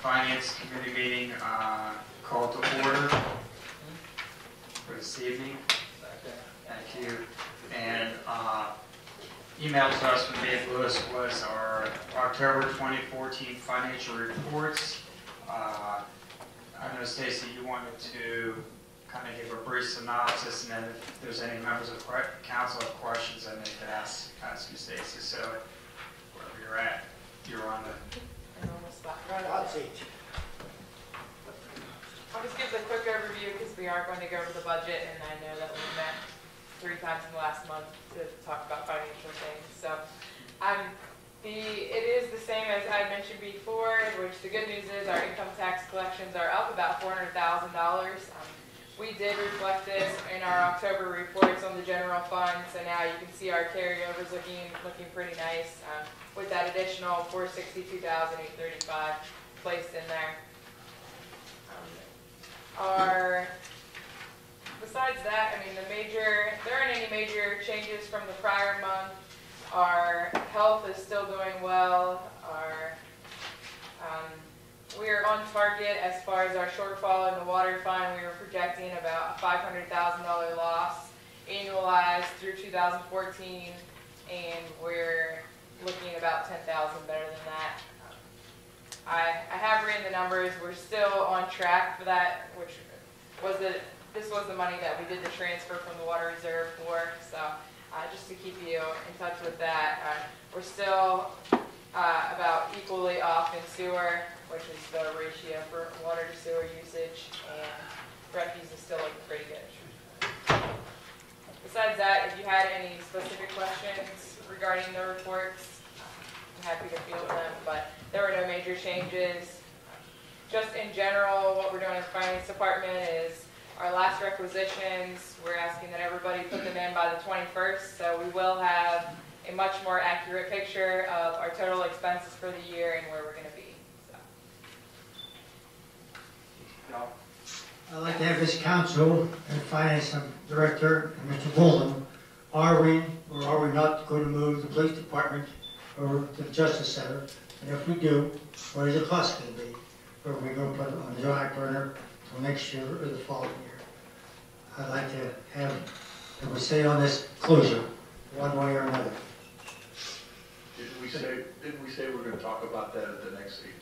Finance Committee meeting called to order for this evening. Thank you. And emailed to us from Dave Lewis was our October 2014 financial reports. I know, Stacy, you wanted to kind of give a brief synopsis, and then if there's any members of council have questions, then they could ask you, Stacy. So wherever you're at, you're on the spot. Right on the seat. I'll just give the quick overview because we are going to go over the budget, and I know that we met 3 times in the last month to talk about financial things. So it is the same as I mentioned before, which the good news is our income tax collections are up about $400,000. We did reflect this in our October reports on the general fund, so now you can see our carryovers looking pretty nice with that additional $462,835 placed in there. Besides that, I mean, there aren't any major changes from the prior month. Our health is still doing well. We are on target as far as our shortfall in the water fund. We were projecting about a $500,000 loss annualized through 2014, and we're looking at about $10,000 better than that. I have written the numbers. We're still on track for that, which was this was the money that we did the transfer from the water reserve for. So just to keep you in touch with that, we're still about equally off in sewer, which is the ratio for water to sewer usage, and refuse is still looking pretty good. Besides that, if you had any specific questions regarding the reports, I'm happy to field them, but there were no major changes. Just in general, what we're doing in the finance department is our last requisitions, we're asking that everybody put them in by the 21st, so we will have a much more accurate picture of our total expenses for the year and where we're going to be. So. I'd like to have this council and finance director and Mr. Bolden, are we or are we not going to move the police department over to the Justice Center? And if we do, what is the cost going to be? Or are we going to put it on the back burner till next year or the following year? I'd like to have we say on this closure, one way or another. Didn't we say we're going to talk about that at the next meeting?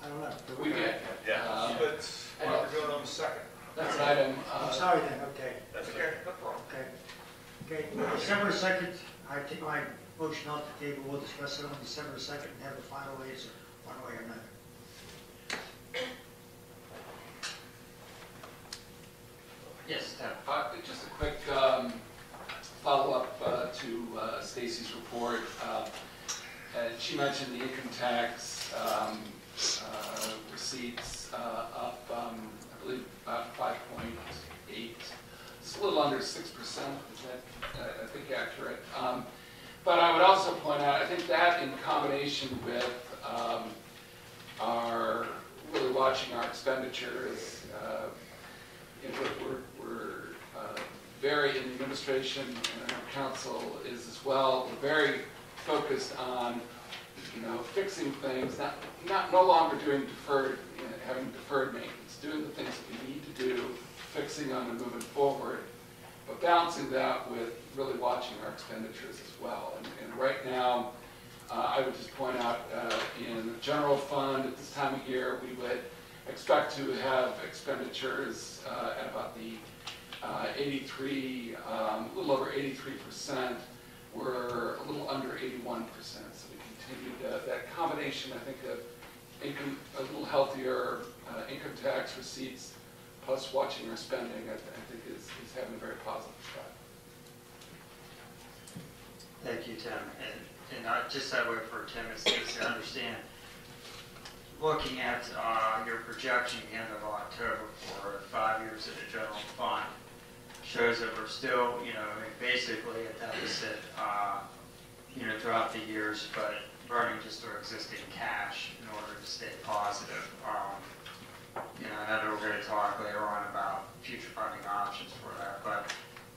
I don't know. We did. Yeah. But we're doing on the second. That's an item. I'm sorry then, okay. That's okay. No problem. Okay. December 2nd, I take my motion off the table. We'll discuss it on December 2nd and have the final answer one way or another. yes, Tim. Just a quick follow-up to Stacy's report. She mentioned the income tax receipts up, I believe, about 5.8. It's a little under 6%. Is that, I think, accurate? But I would also point out, I think that in combination with our really watching our expenditures, we're very, in the administration and our council is as well, we're very focused on, fixing things, no longer doing deferred, having deferred maintenance, doing the things that we need to do, fixing them and moving forward, but balancing that with really watching our expenditures as well. And right now, I would just point out in the general fund at this time of year, we would expect to have expenditures at about the 83, a little over 83%. We're a little under 81%. So we continued that combination, I think, of income, a little healthier income tax receipts, plus watching our spending, I think is having a very positive effect. Thank you, Tim. And just that way for Tim and Stacy to understand, looking at your projection at the end of October for 5 years of the general fund shows that we're still, basically a deficit, throughout the years, but burning just our existing cash in order to stay positive. I know we're going to talk later on about future funding options for that, but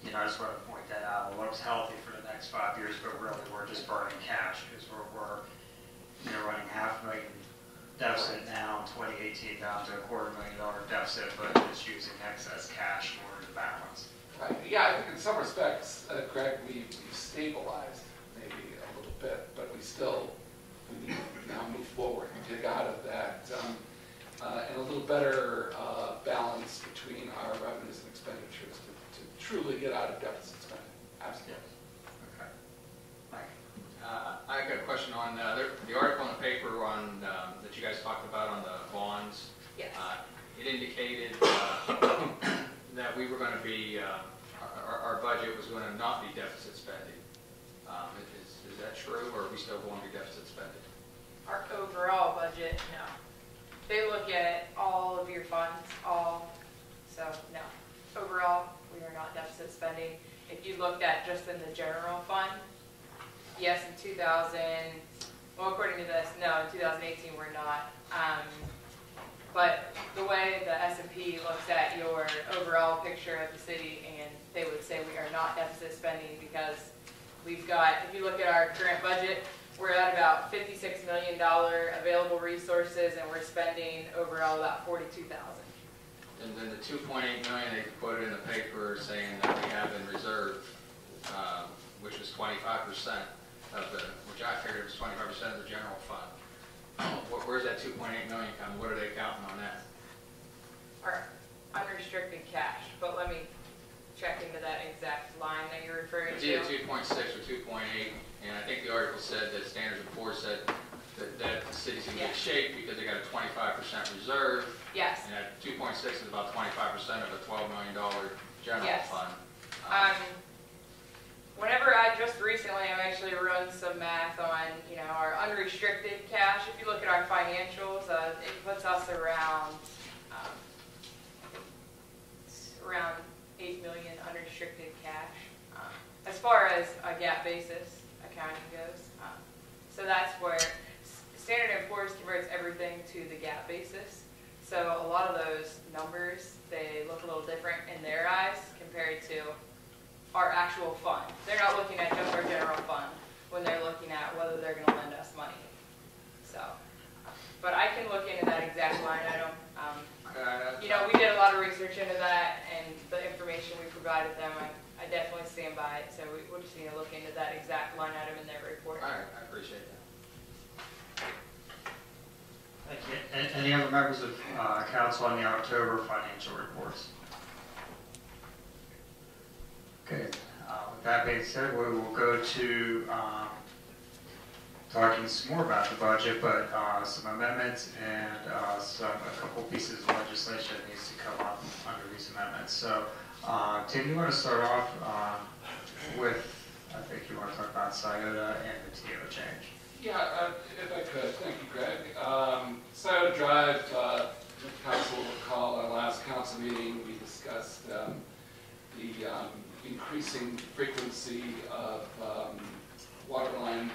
I just want to point that out. It looks healthy for the next 5 years, but really we're just burning cash because we're running $500,000 2018 down to a $250,000 deficit, but just using excess cash for the balance. Right, yeah, I think in some respects, Greg, we've stabilized maybe a little bit, but we need to now move forward and get out of that, and a little better balance between our revenues and expenditures to truly get out of deficit spending. Absolutely. Okay. Mike? I got a question on the article in the paper on that you guys talked about on the bonds. Yes. It indicated that we were going to be, our budget was going to not be deficit spending. Is that true, or are we still going to be deficit spending? Our overall budget, no. They look at all of your funds, so no. Overall, we are not deficit spending. If you looked at just in the general fund, yes, in according to this, no, in 2018 we're not. But the way the S&P looks at your overall picture of the city, and they would say we are not deficit spending because we've got, if you look at our current budget, we're at about $56 million available resources, and we're spending overall about $42,000. And then the 2.8 million they quoted in the paper saying that we have in reserve, which was 25% of the, which I figured was 25% of the general fund. Where's that 2.8 million coming? What are they counting on that? Our unrestricted cash, but let me check into that exact line that you're referring It's to. either 2.6 or 2.8, and I think the article said that Standard & Poor's said that the city's in good shape because they got a 25% reserve. Yes. And that 2.6 is about 25% of a $12 million general Yes. fund. Whenever I just recently, I've actually run some math on, our unrestricted cash. If you look at our financials, it puts us around 8 million unrestricted cash, as far as a GAAP basis accounting goes. So that's where Standard & Poor's converts everything to the GAAP basis. So a lot of those numbers, they look a little different in their eyes compared to our actual fund. They're not looking at just our general fund when they're looking at whether they're going to lend us money. So, but I can look into that exact line item. We did a lot of research into that, and the information we provided them, I definitely stand by it. So we'll just need to look into that exact line item in their report. All right, I appreciate that. Thank you. Any other members of council on the October financial reports? Okay. With that being said, we will go to talking some more about the budget, but some amendments and a couple pieces of legislation that needs to come up under these amendments. So, Tim, you want to start off with, I think you want to talk about SIOTA and the TO change. Yeah, if I could, thank you, Greg. SIOTA Drive, the council will recall our last council meeting, we discussed the increasing frequency of waterline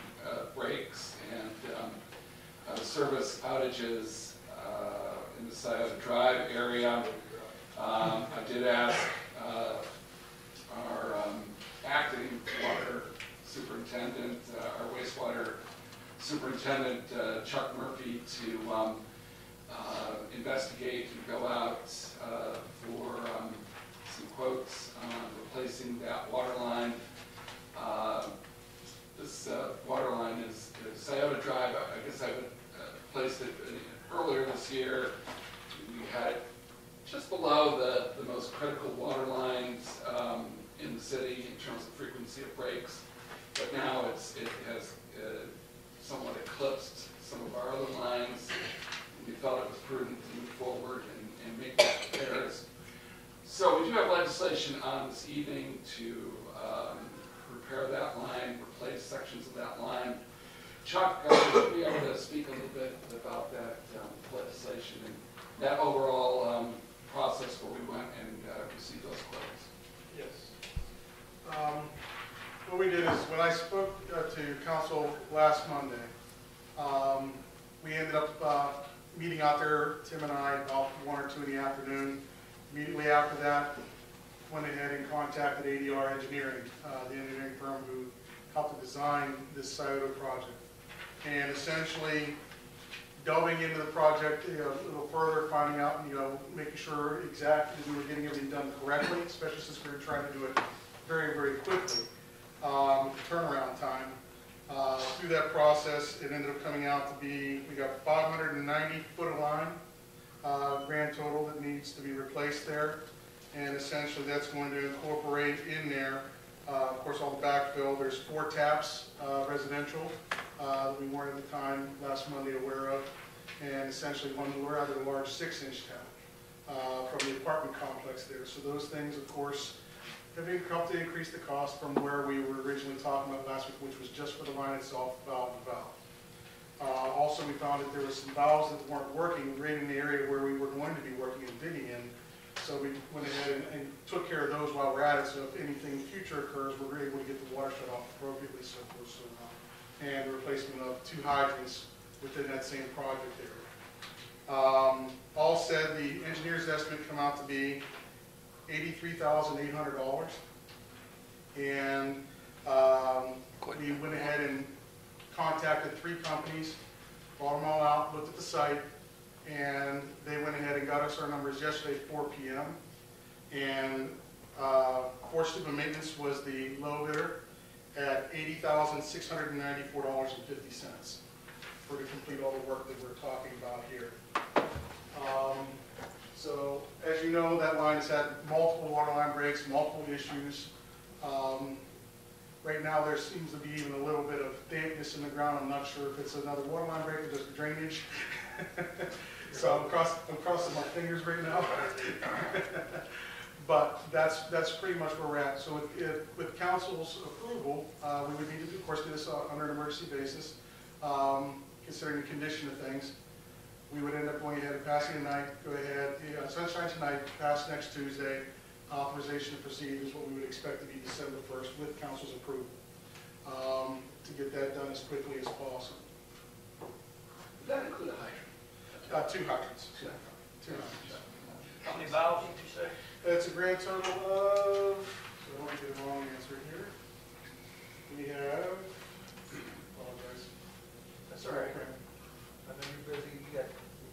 breaks and service outages in the Scioto Drive area. I did ask our acting water superintendent, our wastewater superintendent, Chuck Murphy, to investigate and go out for some quotes on replacing that water line. This water line is Scioto Drive. I guess I placed it earlier this year. We had it just below the most critical water lines in the city in terms of frequency of breaks, but now it has somewhat eclipsed some of our other lines. We felt it was prudent to move forward and make those repairs. So we do have legislation on this evening to repair that line, replace sections of that line. Chuck, would you be able to speak a little bit about that legislation and that overall process where we went and received those quotes? Yes. What we did is, when I spoke to council last Monday, we ended up meeting out there, Tim and I, about 1 or 2 in the afternoon. Immediately after that, went ahead and contacted ADR Engineering, the engineering firm who helped to design this Scioto project. And essentially delving into the project, a little further, finding out, making sure exactly we were getting everything done correctly, especially since we were trying to do it very, very quickly. Turnaround time. Through that process, it ended up coming out to be, we got 590 foot of line, grand total that needs to be replaced there. And essentially that's going to incorporate in there, of course, all the backfill. There's 4 taps, residential, that we weren't at the time last Monday aware of. And essentially one rather large 6-inch tap from the apartment complex there. So those things, of course, have helped to increase the cost from where we were originally talking about last week, which was just for the line itself, valve to valve. Also, we found that there were some valves that weren't working right in the area where we were going to be working and digging in. So we went ahead and took care of those while we're at it. So if anything future occurs, we're able to get the water shut off appropriately. So forth, so on. And the replacement of 2 hydrants within that same project area. All said, the engineer's estimate come out to be $83,800, and we went ahead and contacted 3 companies, brought them all out, looked at the site, and they went ahead and got us our numbers yesterday at 4 p.m. And Steubenville Maintenance was the low bidder at $80,694.50 for to complete all the work that we're talking about here. So, as you know, that line has had multiple water line breaks, multiple issues. Right now, there seems to be even a little bit of dampness in the ground. I'm not sure if it's another water line break or just drainage. So I'm crossing my fingers right now. But that's pretty much where we're at. So with council's approval, we would need to, of course, do this under an emergency basis, considering the condition of things. We would end up going ahead and passing tonight, go ahead, sunshine tonight, pass next Tuesday. Authorization to proceed is what we would expect to be December 1st with council's approval, to get that done as quickly as possible. Does that include a hydrant? 2 hydrants. 2 hydrants. How many valves did you say? It's a grand total of, so I don't want to get the wrong answer here. We have, apologize. That's all right. I know you're busy,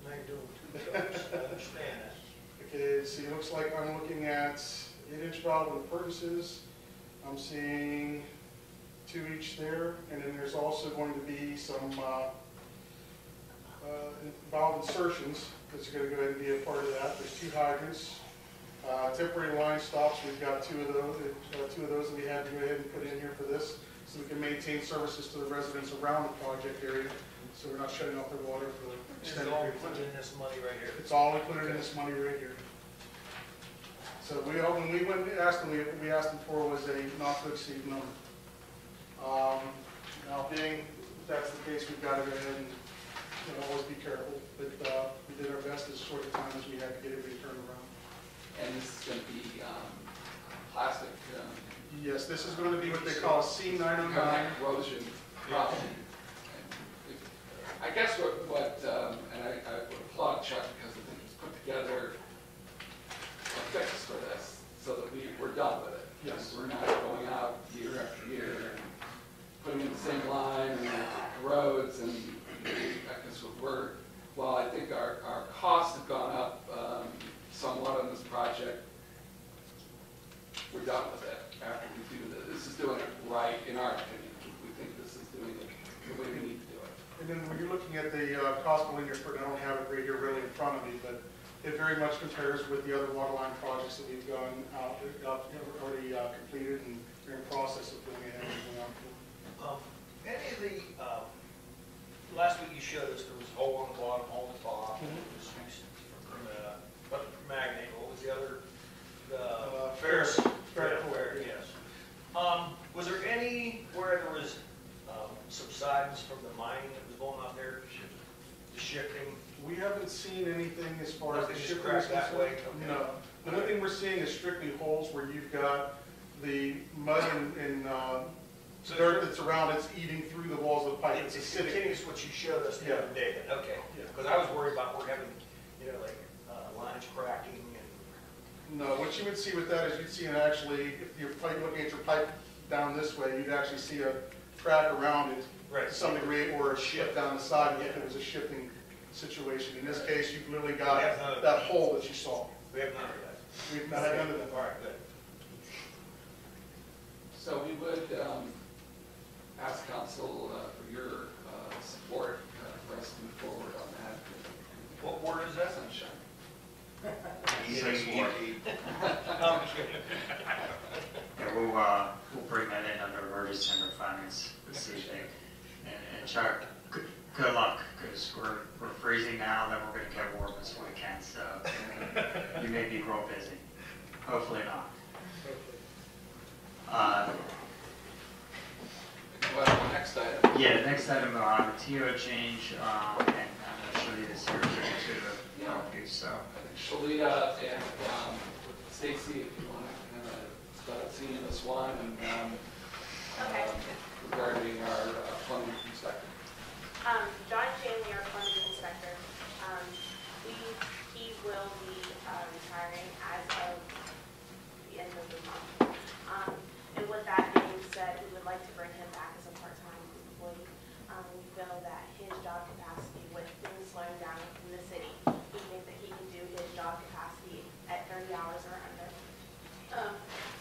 now you're doing 2 jobs, I understand that. Okay, see, it looks like I'm looking at 8-inch valve with purchases. I'm seeing 2 each there, and then there's also going to be some valve insertions that's going to go ahead and be a part of that. There's 2 hydrants. Temporary line stops, we've got 2 of those. 2 of those that we had to go ahead and put in here for this, so we can maintain services to the residents around the project area, so we're not shutting off their water for extended It's all periods of included time. in this money right here. It's all included in this money right here. So when we went and asked them, we asked them for was a not to exceed number. Now being that's the case, we've got to go ahead and always be careful. But we did our best as short a time as we had to get everything turned around. And this is going to be plastic. Yes, this is going to be what they call a C909. Corrosion problem. I guess what and I would applaud Chuck because I think he's put together a fix for this so that we're done with it. Yes. We're not going out year after year and putting in the same line and roads and I guess while I think our costs have gone up somewhat on this project, we're done with it after we do this. This is doing it right in our opinion. We think this is doing it the way we need to do it. And then when you're looking at the cost per linear foot, I don't have it right here really in front of me, but it very much compares with the other water line projects that we've gone out, already completed and are in process of going ahead and going out for. Any of the, last week you showed us there was a hole on the bottom, hole on the top, it was used from Magnate, what was the other? Ferris. Yes. Was there any where there was subsidence from the mining that was going on there, the shifting? We haven't seen anything as far as the Nothing just shipping cracked is that concerned. way? Okay. No. The only thing we're seeing is strictly holes where you've got the mud and dirt that's around it's eating through the walls of the pipe. It's It acidic. continues what you showed us the other day then, okay. Yeah. Because I was worried about we're having, like lines cracking and. No, what you would see with that is you'd see actually, if you're looking at your pipe down this way, you'd actually see a crack around it Right. to some degree or a shift down the side if it was a shifting situation. In this case, you've literally We got have none of that hole that you saw. We have none of that. We've not had none of that. All right, good. So we would ask council for your support for us to move forward on that. What word is that? Sunshine. I'm kidding. Yeah, we'll bring that in under emergency under finance this evening. And Chuck, good luck, because we're freezing now, then we're gonna get warm this weekend, so you may be real busy. Hopefully not. Well, next item. Yeah, the next item, the TO change, and I'm gonna show you this here to help you, so. Shalita and Stacy, if you want to kind of start seeing this one and Okay. regarding our plumbing inspector. John Shanley, our plumbing inspector, he will be retiring as of the end of the month. And with that being said, we would like to bring him back as a part-time employee. We feel that his job capacity with things slowing down in the city, we think that he can do his job capacity at 30 hours or under.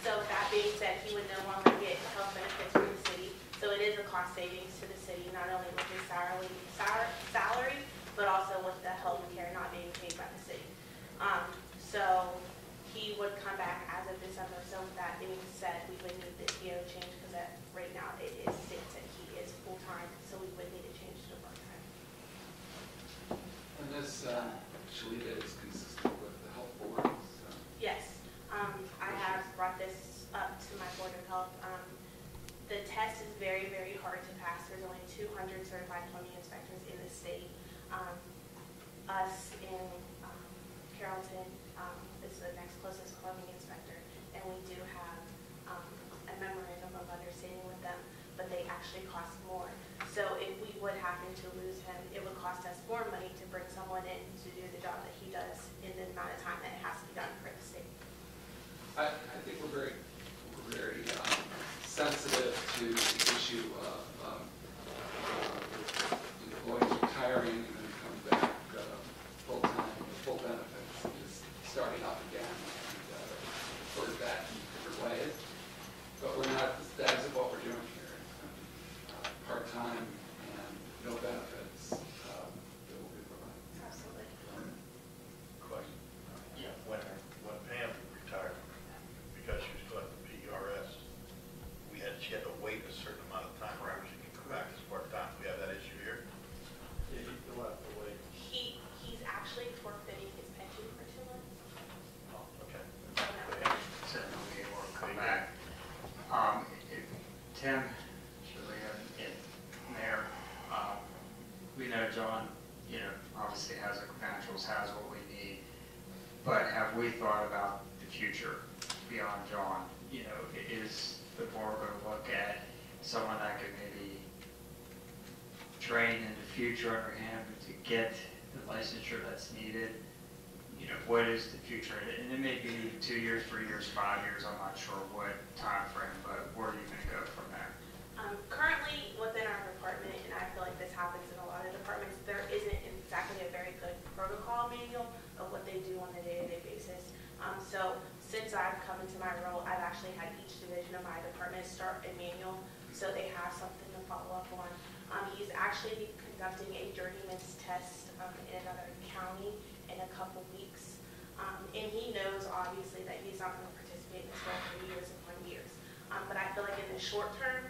So with that being said, he would no longer get health benefits from the city. So it is a cost savings to the city, not only with his salary, but also with the health care not being paid by the city. So he would come back as of December. So with that being said, we would need the TO change because right now it states that he is full-time, so we would need to change to part-time. And this Shalita is consistent with the health board. So. Yes, I have brought this up to my Board of Health. The test is very, very hard to pass. There's only 200 certified plumbing inspectors in the state. Us in Carrollton is the next closest plumbing inspector, and we do have a memorandum of understanding with them, but they actually cost more. So if we would happen to lose him, it would cost us more money to bring someone in to do the job that he does in the amount of time that it has to be done for the state. I think we're very sensitive to the issue of employees retiring and then coming back full-time with full benefits and just starting up again. And heard that in different ways. But we're not, that isn't what we're doing here. Part-time and no benefits that will be provided. Absolutely. Question. Yeah. When Pam retired, because she was collecting PRS, she had to wait a certain amount of time, right, when she could come back as part-time. We have that issue here? Yeah, you still have to wait. He's actually forfeiting his pension for 2 months. Oh, okay. So no. So we will come back. Tim, Shirley, and Mayor, we know John, obviously has the credentials, has what we need, but have we thought about the future beyond John? Is the board going to look at someone that could maybe train in the future under him to get the licensure that's needed? What is the future? And it may be 2 years, 3 years, 5 years, I'm not sure what time frame, but where are you going to go from there? Currently, within our department, and I feel like this happens in a lot of departments, there isn't exactly a very good protocol manual of what they do on a day-to-day basis. So since I've come into my role, I've actually had each division of my department start a manual so they have something to follow up on. He's actually conducting a journeyman's test in another county in a couple weeks. And he knows, obviously, that he's not going to participate in this role for years upon years. But I feel like in the short term,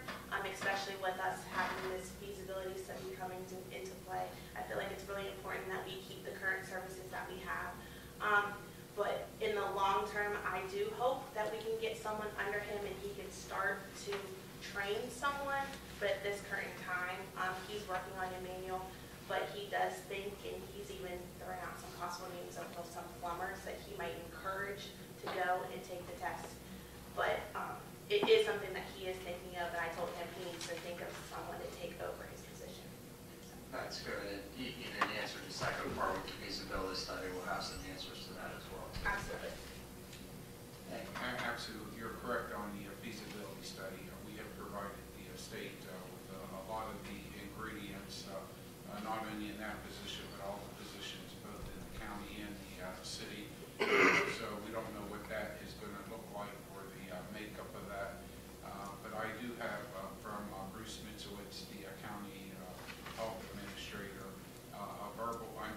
especially with us having this feasibility study coming into play, I feel like it's really important that we keep the current services that we have. But in the long term, I do hope that we can get someone under him and he can start to train someone. But at this current time, he's working on a manual, but he does think, and he's even throwing out some possible names of some plumbers that he might encourage to go and take the test. But it is something that he is thinking of, and I told him he needs to think of someone to take over his position. So. That's good. And the answer to the second part with the feasibility study, we'll have some answers to that as well. Absolutely. Absolutely, you're correct on the feasibility study. We have provided the state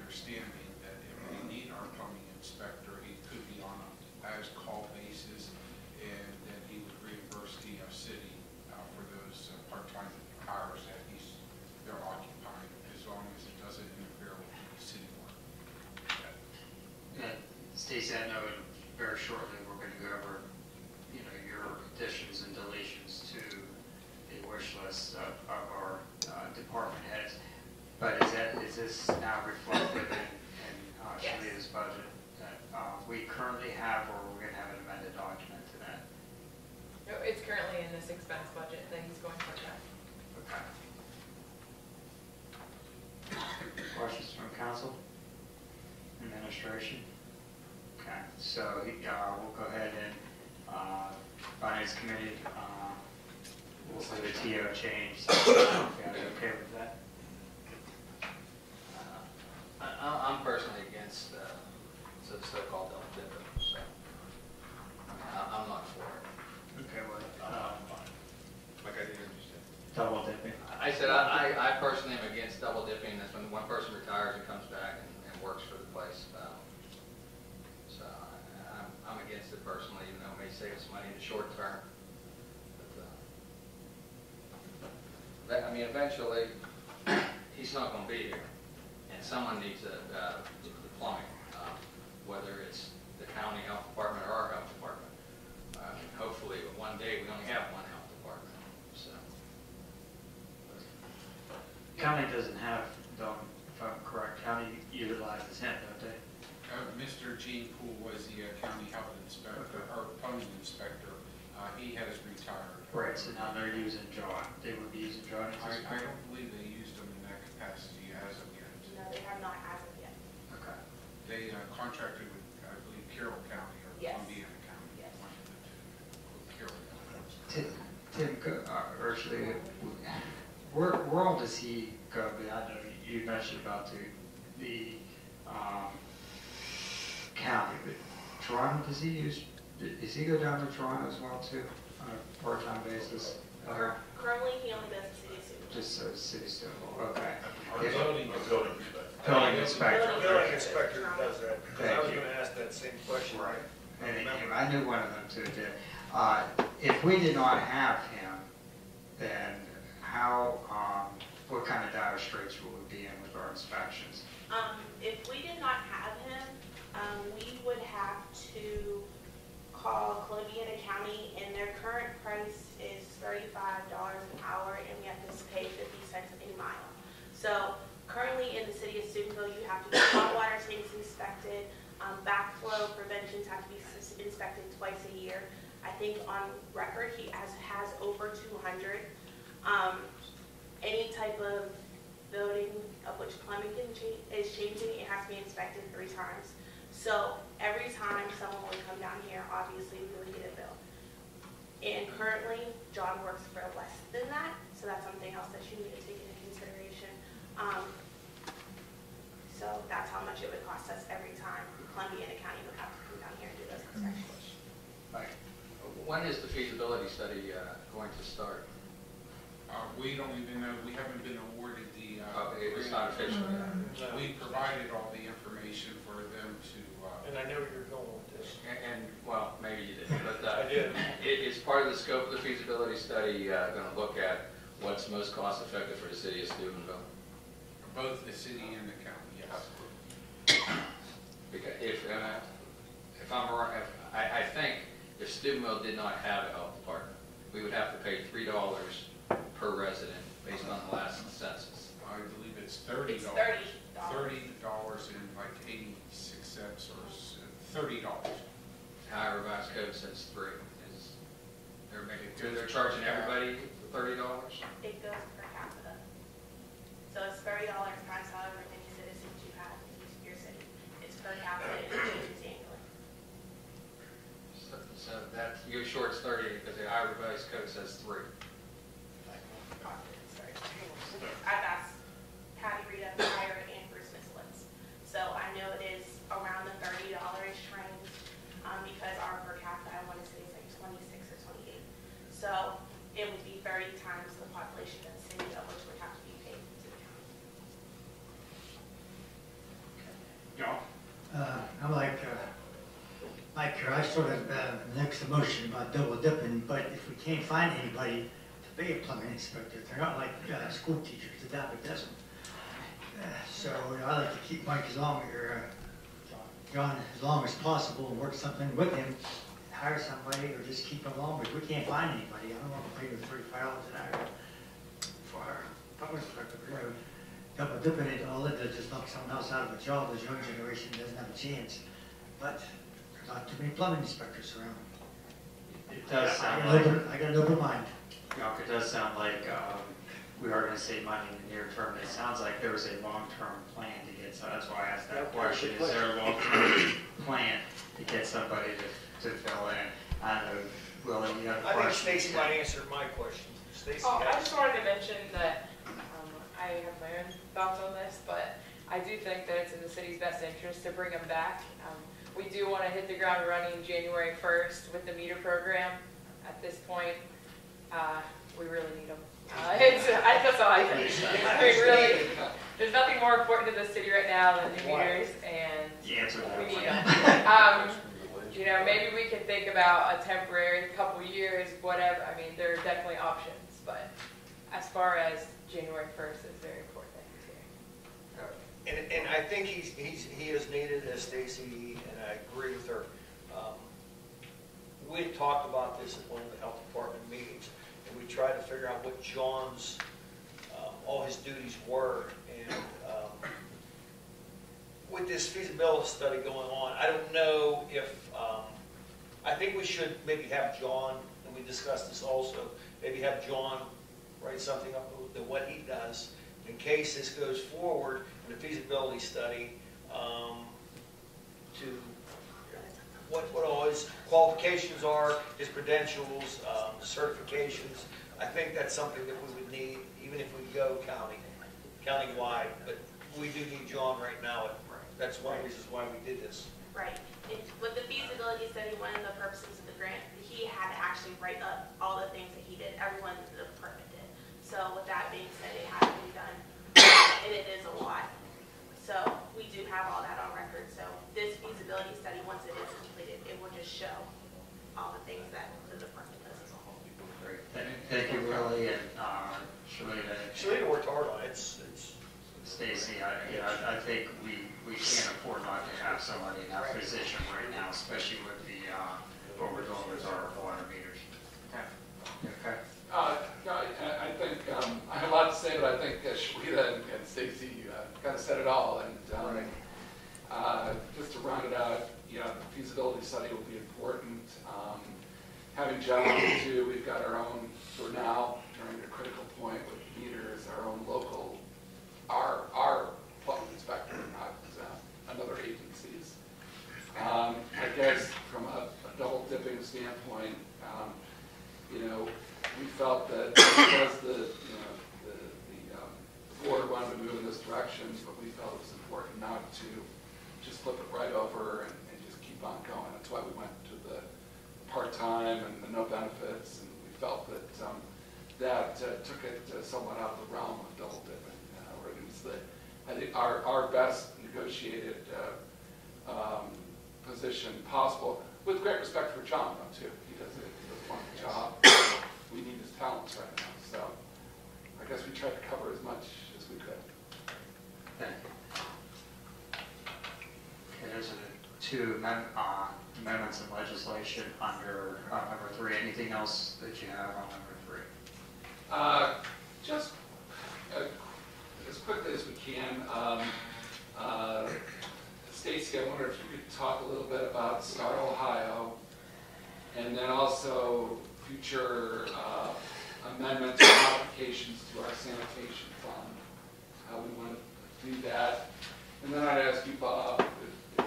understanding that if they need our plumbing inspector, he could be on a as-call basis, and then he would reimburse the city for those part-time hours that they're occupying, as long as it doesn't interfere with the city work. Stacy, I know very shortly we're going to go over, your additions and deletions to the wish list of our department heads. But is this now reflected in Shalia's budget that we currently have, or we're going to have an amended document to that? No, it's currently in this expense budget that he's going for that. Okay. Questions from council? Administration? Okay, so we'll go ahead and Finance Committee, we'll say the TO change. So, okay with that? I'm personally against the so-called double dipping, so I'm not for it. Okay, well, Like I didn't understand. double dipping. I said I personally am against double dipping. That's when one person retires and comes back and works for the place. So I'm against it personally, even though it may save us money in the short term. But I mean, eventually, he's not going to be here, and someone needs the plumbing, whether it's the county health department or our health department. Hopefully, one day we only have one health department. So. County doesn't have, if I'm correct, county utilizes him, don't they? Mr. Gene Poole was the county health inspector, or plumbing inspector. He has retired. Right, so now they're using John. They would be using John as I don't believe they used him in that capacity as of yet. No, they have not as of yet. Okay. They contracted with, I believe, Carroll County or Yes. Columbiana County. Yes. One of the two. Carroll County. Tim, Ursula, where all does he go? I know you mentioned about the county, but Toronto, does he go down to Toronto as well too, on a part-time basis? Currently, he only does the city of Steubenville. Just city Steubenville, okay. Our building inspector. Building inspector. Building inspector does that, because I was Thank you. gonna ask that same question. Right. And I knew one of them too did. If we did not have him, then what kind of dire straits will we be in with our inspections? If we did not have him, we would have to call Columbiana County, and their current price is $35 an hour, and we have to pay 50 cents a mile. So currently in the city of Steubenville, you have to get hot water tanks inspected, backflow preventions have to be inspected twice a year. I think on record, he has over 200. Any type of building of which plumbing is changing, it has to be inspected 3 times. So every time someone would come down here, obviously we would get a bill. And currently, John works for less than that, so that's something else that you need to take into consideration. So that's how much it would cost us every time Columbiana County would have to come down here and do those inspections. Right. When is the feasibility study going to start? We don't even know, we haven't been awarded the. It's not official yet. We provided all the information for them to. And I know where you're going with this. And well, maybe you didn't, but I did. Is part of the scope of the feasibility study going to look at what's most cost effective for the city of Steubenville? Both the city and the county, yes. Because if I'm wrong, I think if Steubenville did not have a health department, we would have to pay $3 per resident based on the last census. I believe it's $30. It's $30. $30 and like 86 cents or $30. Higher revised code says 3. They're charging everybody $30? It goes per capita. So it's $30 times however many citizens you have in your city. It's per capita and it changes annually. So that you're short 30 because the higher revised code says 3. I've asked Patty Rita, Myron, and Bruce Mislitz. So I know it is around the $30-ish range because our per capita, I want to say, is like 26 or 28. So it would be 30 times the population of the city, of which would have to be paid to the county. I'm like Mike here, I sort of next motion about double dipping, but if we can't find anybody to be a plumbing inspector, they're not like school teachers, the dime a dozen. So I like to keep Mike as long John as long as possible and work something with him, hire somebody or just keep him along. But if we can't find anybody, I don't want to pay the $35 an hour for our plumbing inspector. Double dipping it, all it does is knock someone else out of a job. This young generation doesn't have a chance. But there's not too many plumbing inspectors around. It does sound I like, got an open mind. it does sound like we are going to save money in the near term. It sounds like there was a long-term plan to get, so that's why I asked that question. Is there a long-term plan to get somebody to fill in? I know, Willie, you have a I think question. Stacy might answer my question. Stacy Oh, I has. just wanted to mention that I have my own thoughts on this, but I do think that it's in the city's best interest to bring them back. We do want to hit the ground running January 1st with the meter program. At this point, we really need them. That's all I think. I mean, really, there's nothing more important to the city right now than new meters, and we need them. You know, maybe we can think about a temporary couple years, whatever. I mean, there are definitely options, but as far as January 1st is very important here. And I think he is needed, as Stacy, and I agree with her. We had talked about this at one of the health department meetings, and we tried to figure out what John's, all his duties were. And with this feasibility study going on, I don't know if, I think we should maybe have John, and we discussed this also, maybe have John write something up to what he does in case this goes forward in the feasibility study, to what all his qualifications are, his credentials, certifications. I think that's something that we would need, even if we go county-wide. But we do need John right now. That's one of the reasons why we did this. Right. With the feasibility study, one of the purposes of the grant, he had to actually write up all the things that he did, everyone in the department did. So with that being said, it has to be done, and it is a lot. So we do have all that on record. So this feasibility study, once it is completed, it will just show all the things that the department does as a whole. Great. Thank you, Willie, and Shalita. Shalita worked hard on it. Stacy, I think we can't afford not to have somebody in that position right now, especially with the what we're doing with our water meters. Okay. I think I have a lot to say, but I think Shalita and Stacy kind of said it all. And just to round it out, the feasibility study will be important. Having John too, we've got our own, for now, during a critical point with meters, our own local, our plumbing inspector, not another agency's. I guess from a double dipping standpoint, we felt that because the board wanted to move in this direction, but we felt it was important not to just flip it right over and just keep on going. That's why we went to the part-time and the no benefits, and we felt that that took it somewhat out of the realm of double dipping. I think our best negotiated position possible, with great respect for John, though, too. He does a wonderful job. We need his talents right now, so I guess we tried to cover as much as we could. Thank you. Okay, those are the two amendments in legislation under number 3. Anything else that you have on number 3? Just as quickly as we can, Stacy, I wonder if you could talk a little bit about Start Ohio, and then also future amendments and modifications to our sanitation fund, how we want to do that. And then I'd ask you, Bob, to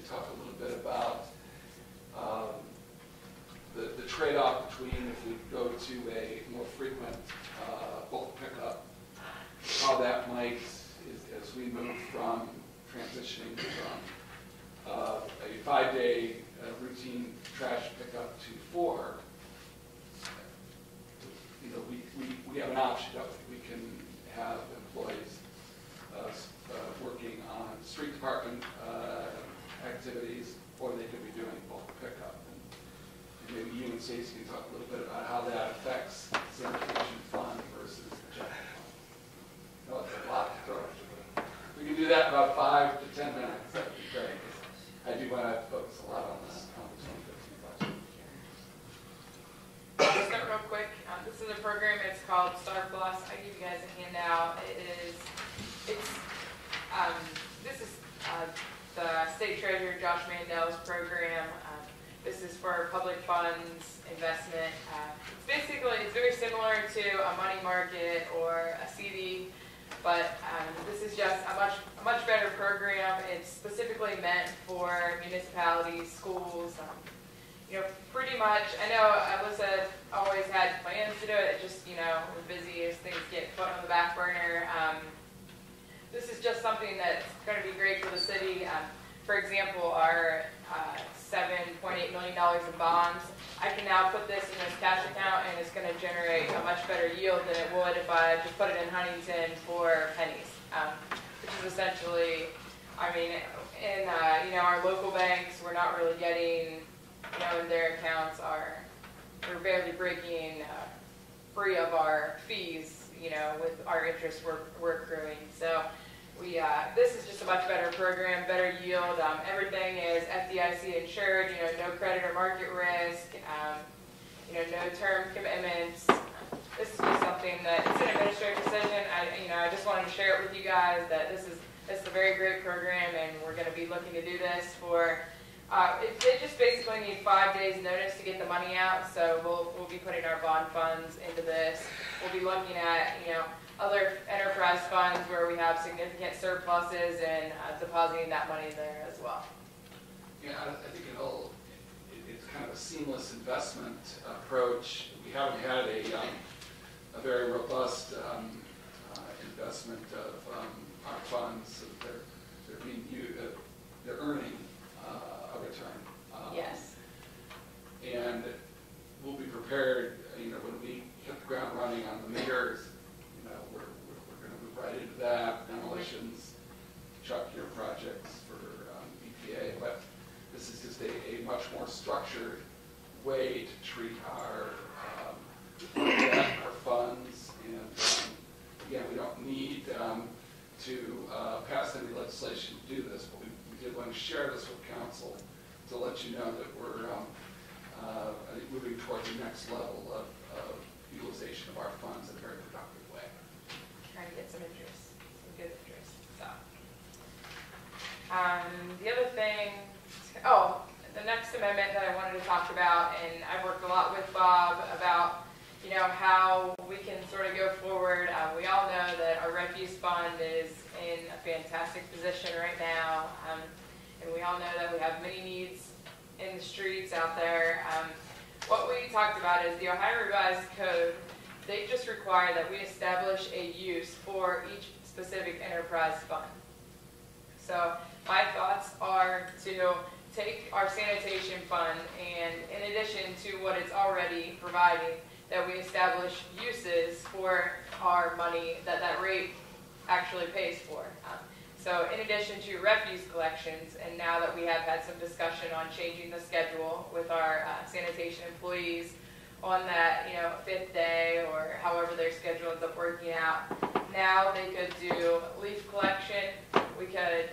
talk a little bit about the trade-off between if we go to a more frequent bulk pickup, how that might, as we move from transitioning from a 5-day routine trash pickup to 4, we have an option. We can have employees working on street activities, or they could be doing bulk pickup. And maybe you and Stacy can talk a little bit about how that affects sanitation fund versus the general fund. No, it's a lot to throw. We can do that in about 5 to 10 minutes. That would be great. I do want to focus a lot on the 2015 budget. Just real quick, this is a program, it's called Star Plus. I give you guys a handout. This is the State Treasurer Josh Mandel's program. This is for public funds investment. It's very similar to a money market or a CD, but this is just a much better program. It's specifically meant for municipalities, schools. Pretty much, I know Alyssa always had plans to do it, just, we're busy as things get put on the back burner. This is just something that's going to be great for the city. For example, our $7.8 million in bonds, I can now put this in this cash account and it's going to generate a much better yield than it would if I just put it in Huntington for pennies, which is essentially, in our local banks, we're not really getting, in their accounts we're barely breaking free of our fees, with our interest we're accruing. So this is just a much better program, better yield. Everything is FDIC insured, no credit or market risk, no term commitments. This is just something that it's an administrative decision. I just wanted to share it with you guys that this is a very great program, and we're going to be looking to do this for. They just basically need 5 days notice to get the money out, so we'll be putting our bond funds into this. We'll be looking at, other enterprise funds where we have significant surpluses and depositing that money there as well. Yeah, I think it's kind of a seamless investment approach. We haven't had a very robust investment of our funds. So they're earning a return. Yes. And we'll be prepared, when we hit the ground running on the meters, we're going to move right into that, demolitions, chunkier projects for EPA, but this is just a much more structured way to treat our debt, our funds, and again, we don't need to pass any legislation to do this, but we did want to share this with council to let you know that we're moving towards the next level of utilization of our funds in a very productive way. Trying to get some interest, some good interest. So, the other thing, the next amendment that I wanted to talk about, and I've worked a lot with Bob about, how we can sort of go forward. We all know that our refuse fund is in a fantastic position right now, and we all know that we have many needs in the streets out there. What we talked about is the Ohio Revised Code. They just require that we establish a use for each specific enterprise fund. So my thoughts are to take our sanitation fund and, in addition to what it's already providing, that we establish uses for our money that rate actually pays for. So in addition to refuse collections, and now that we have had some discussion on changing the schedule with our sanitation employees on that, 5th day or however their schedule ends up working out, now they could do leaf collection, we could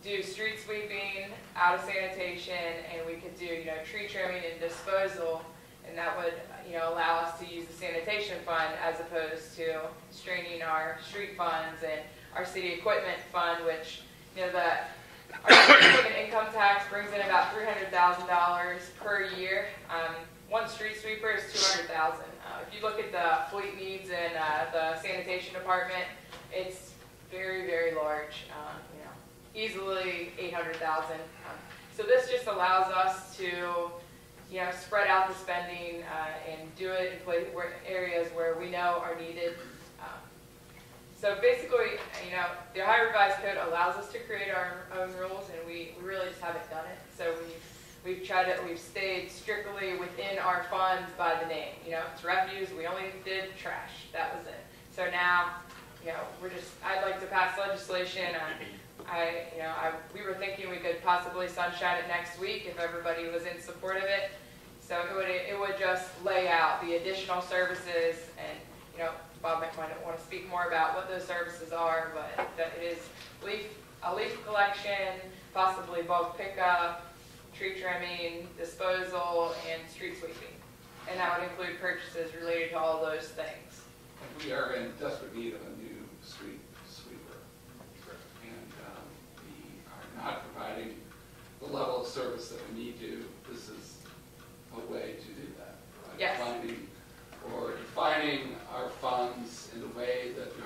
do street sweeping, out of sanitation, and we could do, tree trimming and disposal, and that would, allow us to use the sanitation fund as opposed to straining our street funds and our city equipment fund, which, our city equipment income tax brings in about $300,000 per year. One street sweeper is $200,000. If you look at the fleet needs in the sanitation department, it's very, very large. Easily $800,000. So this just allows us to, spread out the spending and do it in areas where we know are needed. So basically, the Ohio Revised Code allows us to create our own rules, and we really just haven't done it. So we've stayed strictly within our funds by the name. It's refuse, we only did trash, that was it. So now, I'd like to pass legislation we were thinking we could possibly sunshine it next week if everybody was in support of it. So it would just lay out the additional services, and, Bob might want to speak more about what those services are, but that it is a leaf collection, possibly bulk pickup, tree trimming, disposal, and street sweeping. And that would include purchases related to all those things. And we are in desperate need of a new street sweeper. And we are not providing the level of service that we need to. This is a way to do that. Right? Yes. Defining our funds in the way that the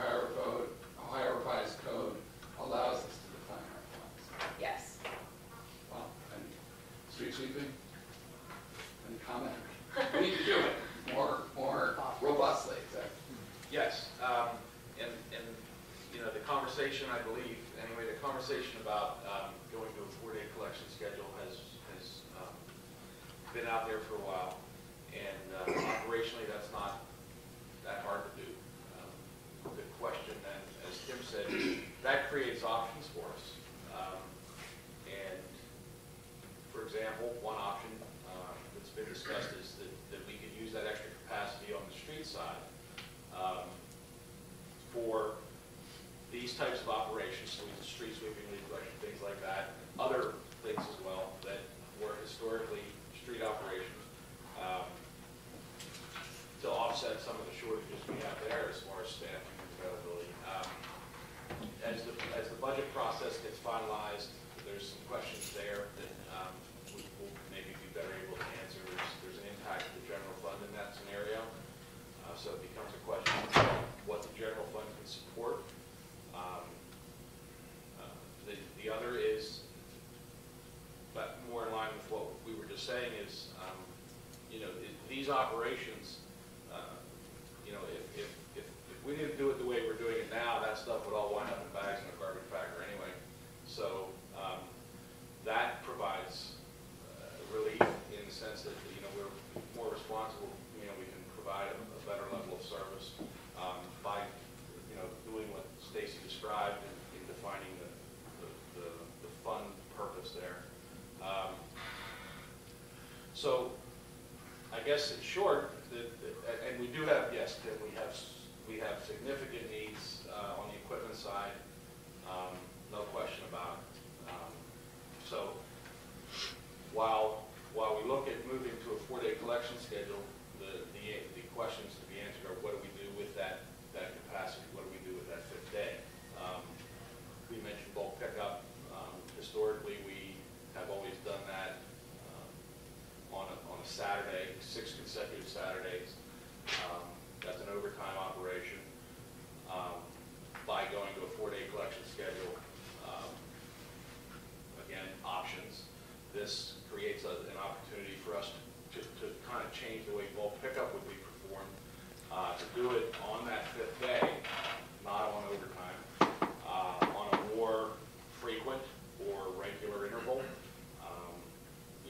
Ohio Revised Code allows us to define our funds. Yes. Well, and street sweeping? Any comment? We need to do it more robustly, exactly. Yes, and the conversation, I believe, anyway, the conversation about going to a 4-day collection schedule has been out there for a while, and operationally, that's not that hard to do. The question then, as Tim said, that creates options for us. And, for example, one option that's been discussed is that we could use that extra capacity on the street side for these types of operations, so street sweeping, leaf collection, things like that, other things as well that were historically street operations, to offset some of the shortages we have there as far as staffing and availability. As the budget process gets finalized, there's some questions there that we will maybe be better able to answer. There's an impact to the general fund in that scenario. So it becomes a question of what the general fund can support. The other is, but more in line with what we were just saying, is these operations, if we didn't do it the way we're doing it now, that stuff would all wind up in bags in a garbage bagger anyway. So that provides relief in the sense that we're more responsible. We can provide a better level of service by doing what Stacy described in defining the fund purpose there. So I guess in short, and we do have, yes, Tim, we have significant needs on the equipment side, no question about it. So while we look at moving to a 4-day collection schedule, the questions to be answered are, what do we do with that capacity? What do we do with that 5th day? We mentioned bulk pickup. Historically, we have always done that on a Saturday, 6 consecutive Saturdays. That's an overtime operation. By going to a 4-day collection schedule, again, options. This creates an opportunity for us to kind of change the way bulk pickup would be performed, to do it on that 5th day, not on overtime, on a more frequent or regular interval,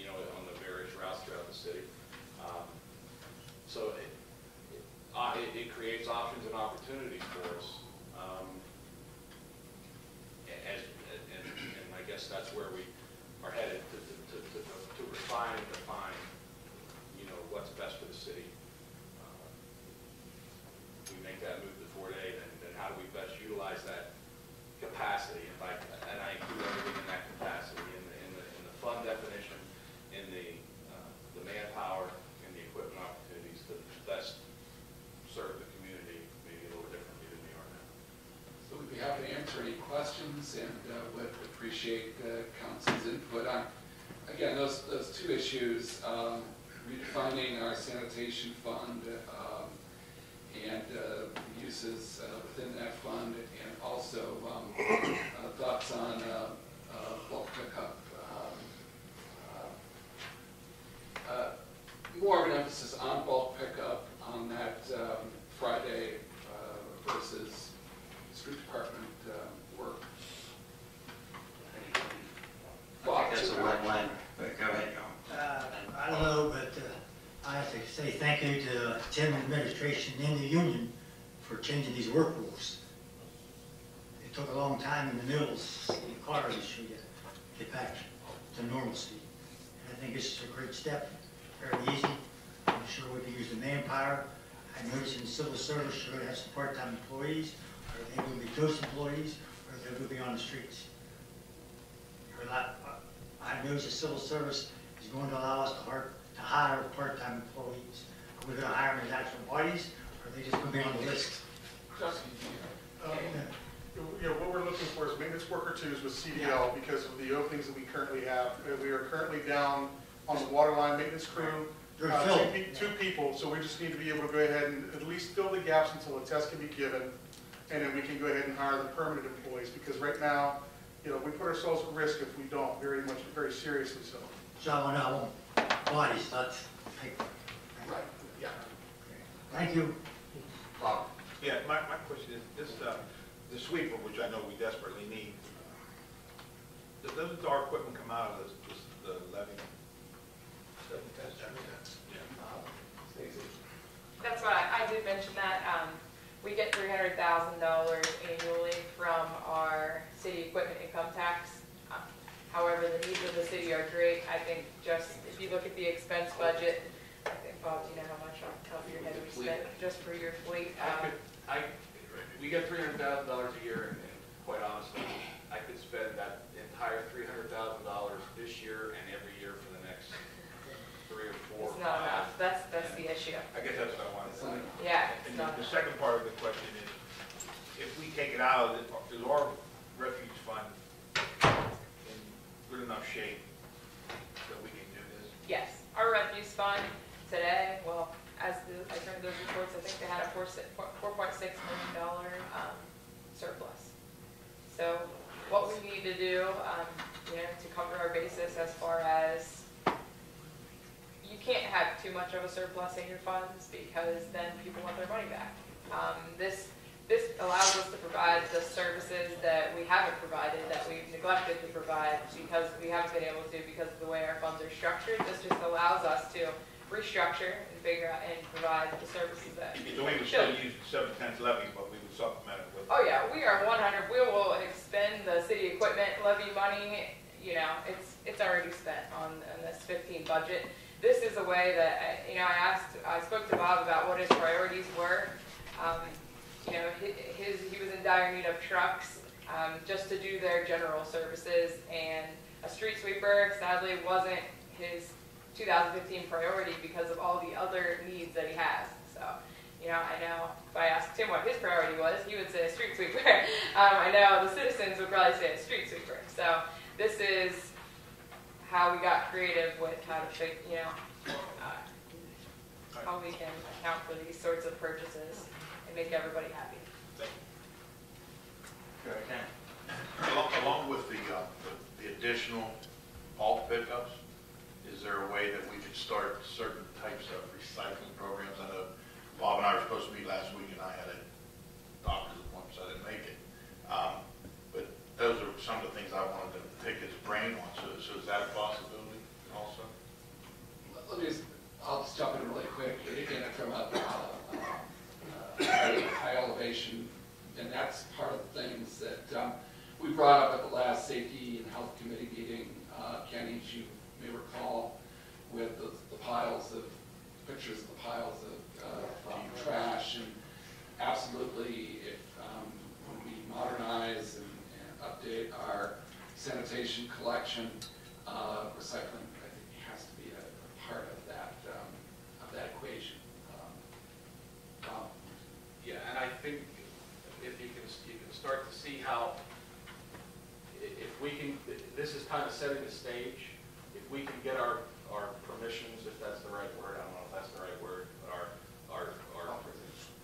on the various routes throughout the city. So it creates options and opportunities for us. And I guess that's where we are headed, to refine and define, what's best for the city. We make that move to 4-day, then how do we best utilize that capacity? And I include everything in that capacity, in the fund definition, in the manpower, and the equipment opportunities to best serve the community maybe a little differently than we are now. So we'd be happy to answer any questions, and would appreciate the council's input on, again, those 2 issues, redefining our sanitation fund and uses within that fund, and also thoughts on bulk pickup. More of an emphasis on bulk pickup on that Friday versus street department work. I think that's a win-win, but go ahead, I don't know, but I have to say thank you to Tim and administration and the union for changing these work rules. It took a long time in the mills, in the car industry to get back to normalcy. And I think this is a great step, very easy. I'm sure we can use the manpower. I noticed in the civil service, you're going to have some part-time employees, or they will be ghost employees, or they will be on the streets. I noticed the civil service is going to allow us to hire part-time employees. Are we going to hire them as actual bodies, or are they just going to be on the list? Justin, What we're looking for is maintenance worker twos with CDL because of the openings that we currently have. We are currently down on the water line maintenance crew, two people, so we just need to be able to go ahead and at least fill the gaps until a test can be given, and then we can go ahead and hire the permanent employees, because right now, we put ourselves at risk if we don't, very seriously so. So I want bodies, not paper. right, yeah. Thank you. Bob? Yeah, my question is, this, the sweeper, which I know we desperately need, doesn't our equipment come out of the levy? That's what I did mention that. We get $300,000 annually from our city equipment income tax. However, the needs of the city are great. I think just, if you look at the expense budget, I think, Bob, do you know how much off the top of your head we spent just for your fleet? We get $300,000 a year, and quite honestly, I could spend that entire $300,000 this year and every year for the next 3 or 4. It's not enough. That's the issue. I guess that's what I wanted to say. Yeah, it's And not the enough. second part of the question is, if we take it out, is our refuge fund in good enough shape that we can do this? Yes, our refuse fund today, well, as I turned those reports, I think they had a $4.6 million surplus. So what we need to do, to cover our basis as far as, you can't have too much of a surplus in your funds because then people want their money back. This allows us to provide the services that we haven't provided, that we've neglected to provide because we haven't been able to because of the way our funds are structured. This just allows us to restructure and figure out and provide the services that So we would still use the 7/10 levy, but we would supplement it with. Oh yeah, we are 100. We will expend the city equipment levy money. It's already spent on this 15 budget. This is a way that I spoke to Bob about what his priorities were. He was in dire need of trucks just to do their general services, and a street sweeper sadly wasn't his 2015 priority because of all the other needs that he has. So, I know if I asked him what his priority was, he would say a street sweeper. I know the citizens would probably say a street sweeper. So this is how we got creative with how to how we can account for these sorts of purchases and make everybody happy. Thank you. Okay. Along with the additional bulk pickups, is there a way that we could start certain types of recycling programs? I know Bob and I were supposed to meet last week, and I had a doctor's appointment, so I didn't make it. But those are some of the things I wanted to pick his brain on. So is that a possibility also? I'll just jump in really quick. Again, from a high elevation, and that's part of the things that we brought up at the last Safety and Health Committee meeting. Kenny, as you may recall, with the piles of pictures of the piles of trash, and absolutely, if when we modernize and update our sanitation collection, recycling, I think, has to be a part of that equation. Yeah, and I think if you can start to see how, if we can, this is kind of setting the stage. If we can get our permissions, if that's the right word, I don't know if that's the right word, but our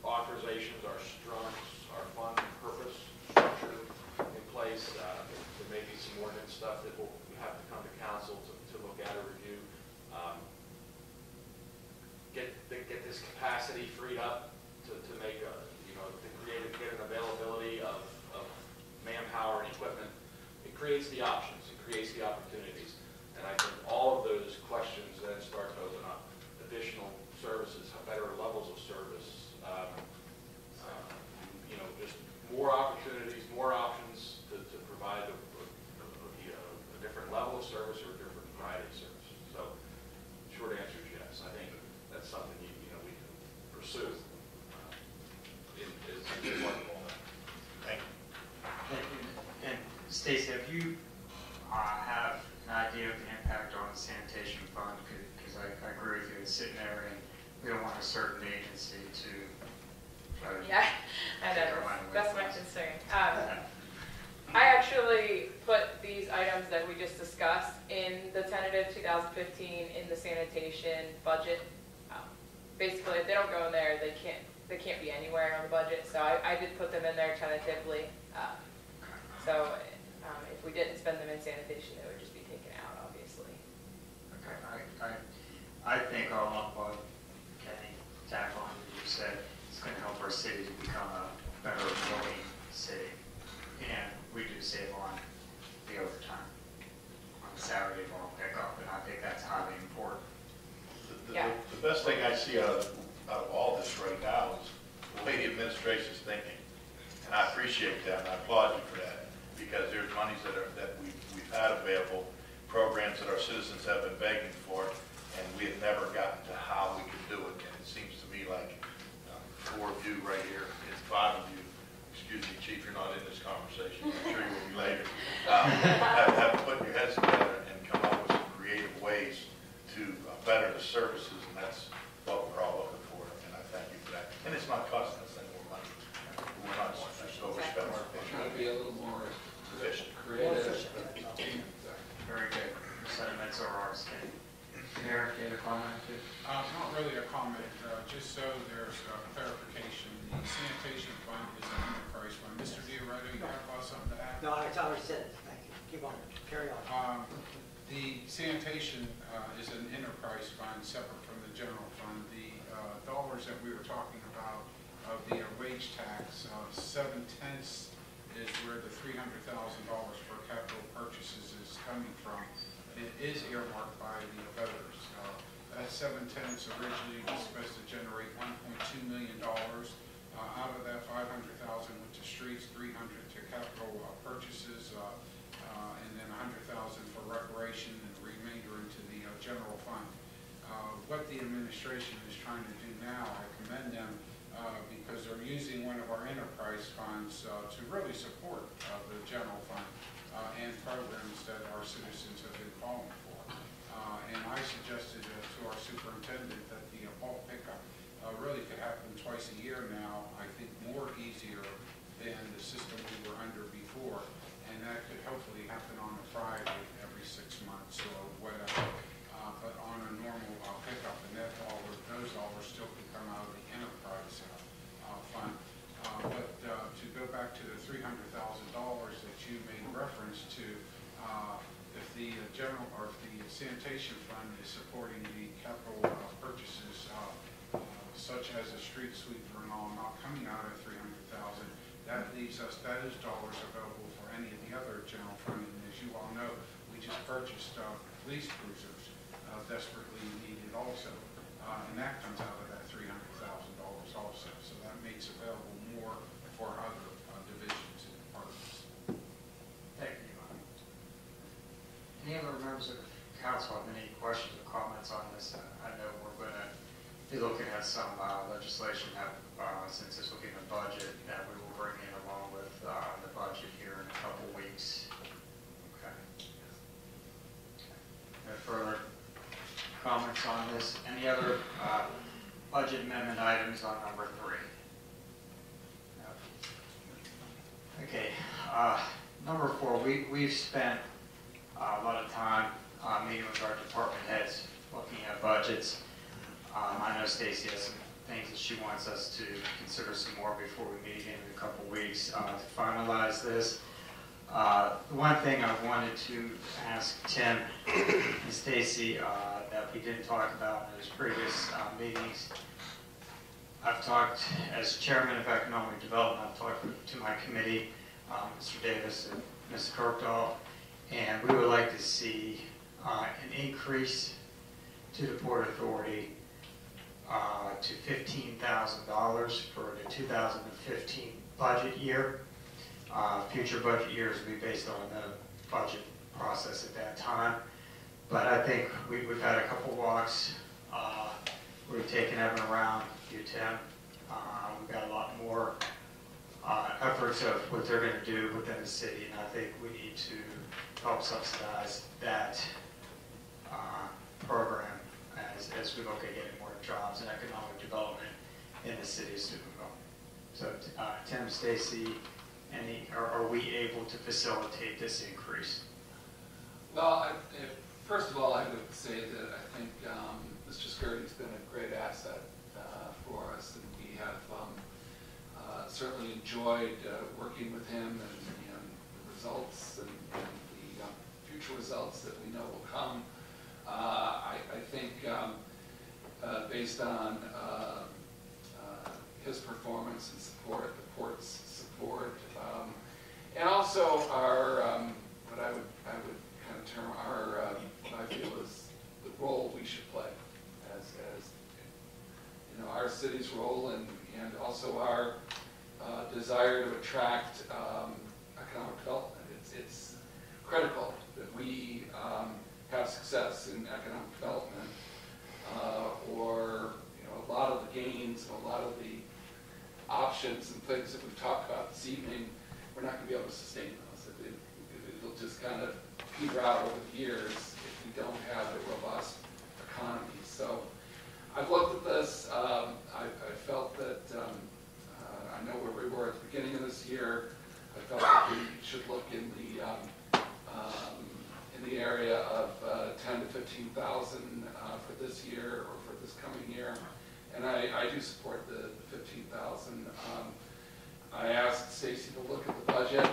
authorizations, our fund purpose structure in place. There may be some ordinance stuff that we have to come to council to look at or review. Get this capacity freed up to make get an availability of manpower and equipment. It creates the options, it creates the opportunities, and I think all of those questions then start to open up additional services, better levels of service, just more opportunities, more options, Stacy, have you have an idea of the impact on the sanitation fund? Because I agree with you, it's sitting there and we don't want a certain agency to try to. Yeah, I take know, our money away that's from my us. concern. I actually put these items that we just discussed in the tentative 2015 in the sanitation budget. Basically, if they don't go in there, they can't be anywhere on the budget, so I did put them in there tentatively. If we didn't spend them in sanitation, they would just be taken out, obviously. Okay, I think all of Kenny tackle on what you said, it's going to help our city to become a better employing city. And we do save on the overtime, on the Saturday ball pickup, and I think that's highly important. Yeah. The best thing I see out of all this right now is the way the administration's thinking. And I appreciate that, and I applaud you for that, because there's monies that we've had available, programs that our citizens have been begging for, and we have never gotten to how we can do it. And it seems to me like 4 of you right here, and 5 of you, excuse me, Chief, you're not in this conversation, I'm sure you will be later, have put your heads together and come up with some creative ways to better the services, and that's what we're all looking for, and I thank you for that. And it's not costing us any more money. We're not just overspending our Try to be a little more efficient. creative. Very good. Your sentiments are ours, Kenny. Mayor, you have a comment too? Not really a comment, just so there's clarification. The sanitation fund is an enterprise fund. Mr. Dioretto, you have something to add? No, I already said it. Thank you. Keep on. Carry on. The sanitation is an enterprise fund separate from the general fund. The dollars that we were talking about of the wage tax, 7/10 is where the $300,000 for capital purchases is coming from. It is earmarked by the voters. That 7/10 originally was supposed to generate $1.2 million. Out of that, 500,000 went to streets, 300 to capital purchases, and then 100,000 for recreation, and the remainder into the general fund. What the administration is trying to do now, I commend them because they're using one of our enterprise funds to really support the general fund and programs that our citizens have been calling for. And I suggested to our superintendent that the bulk pickup really could happen twice a year now. I think more easier than the system we were under before, and that could hopefully happen on a Friday every 6 months or whatever. But on a normal pickup, and those dollars still can come out of the enterprise fund. But to go back to the $300,000 that you made reference to, if the general or if the sanitation fund is supporting the capital purchases, such as a street sweeper and all, not coming out of 300,000, that leaves us those dollars available for any of the other general fund. And as you all know, we just purchased police cruisers, desperately needed also, and that comes out of that $300,000 also. So that makes available more for other divisions and departments. Thank you. Any other members of the council have any questions or comments on this? I know we're going to be looking at some legislation that, since this will be in the budget, that we will bring in along with the budget here in a couple weeks. Okay. No further comments on this? Any other budget amendment items on number 3? No. Okay. Number 4, we've spent a lot of time meeting with our department heads, looking at budgets. I know Stacy has some things that she wants us to consider some more before we meet again in a couple weeks to finalize this. The one thing I wanted to ask Tim and Stacy that we didn't talk about in those previous meetings, I've talked, as chairman of economic development, I've talked to my committee, Mr. Davis and Ms. Kirkdall, and we would like to see an increase to the Port Authority to $15,000 for the 2015 budget year. Future budget years will be based on the budget process at that time. But I think we've had a couple walks. We've taken Evan around, you Tim. We've got a lot more efforts of what they're going to do within the city, and I think we need to help subsidize that program as we look at getting more jobs and economic development in the city of Steubenville. So, Tim, Stacy, are we able to facilitate this increase? Well, first of all, I would say that I think Mr. Skirty's been a great asset for us, and we have certainly enjoyed working with him and the results and the future results that we know will come. I think based on his performance and support, the court's support, and also our what I would kind of term our what I feel is the role we should play as our city's role and also our desire to attract economic development. It's critical that we have success in economic development, or a lot of the gains and a lot of the options and things that we've talked about this evening, we're not going to be able to sustain those. It'll just kind of peter out over the years if we don't have a robust economy. So I've looked at this. I felt that I know where we were at the beginning of this year. I felt that we should look in the area of 10 to 15,000 for this year or for this coming year, and I do support the 15,000. I asked Stacy to look at the budget.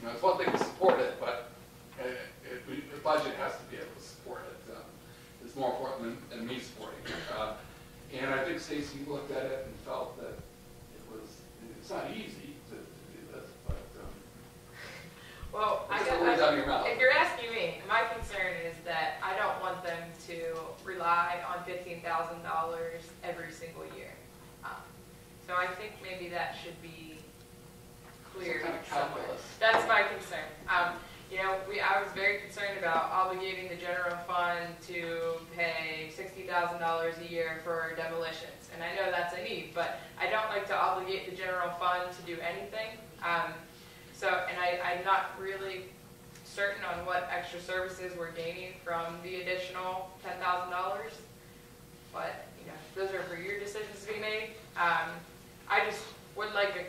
It's one thing to support it, but the budget has to be able to support it. It's more important than me supporting it. And I think Stacy looked at it and felt that it's not easy to do this, but Well, if you're asking me, my concern is that I don't want them to rely on $15,000 every single year. So I think maybe that should be clear somewhere. That's my concern. I was very concerned about obligating the general fund to pay $60,000 a year for demolitions, and I know that's a need, but I don't like to obligate the general fund to do anything. I'm not really certain on what extra services we're gaining from the additional $10,000, but those are for your decisions to be made. I just would like a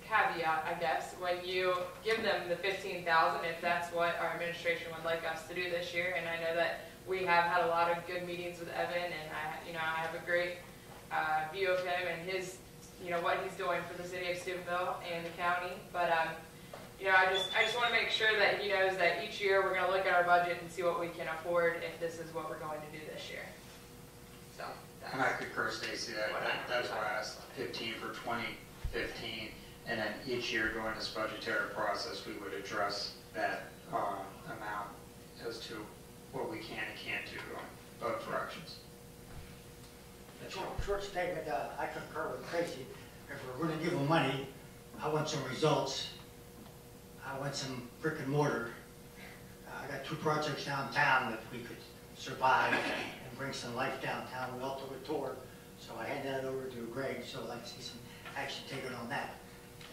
caveat, I guess, when you give them the $15,000, if that's what our administration would like us to do this year. And I know that we have had a lot of good meetings with Evan, and I have a great view of him and his, what he's doing for the city of Steubenville and the county. But I just want to make sure that he knows that each year we're going to look at our budget and see what we can afford if this is what we're going to do this year. So. And I concur, Stacy. That's why I asked 15 for 2015. And then each year during this budgetary process, we would address that amount as to what we can and can't do in both directions. A short statement, I concur with Tracy. If we're going to give them money, I want some results. I want some brick and mortar. I got 2 projects downtown that we could survive and bring some life downtown. We also a tour, so I hand that over to Greg, so I'd like to see some action taken on that.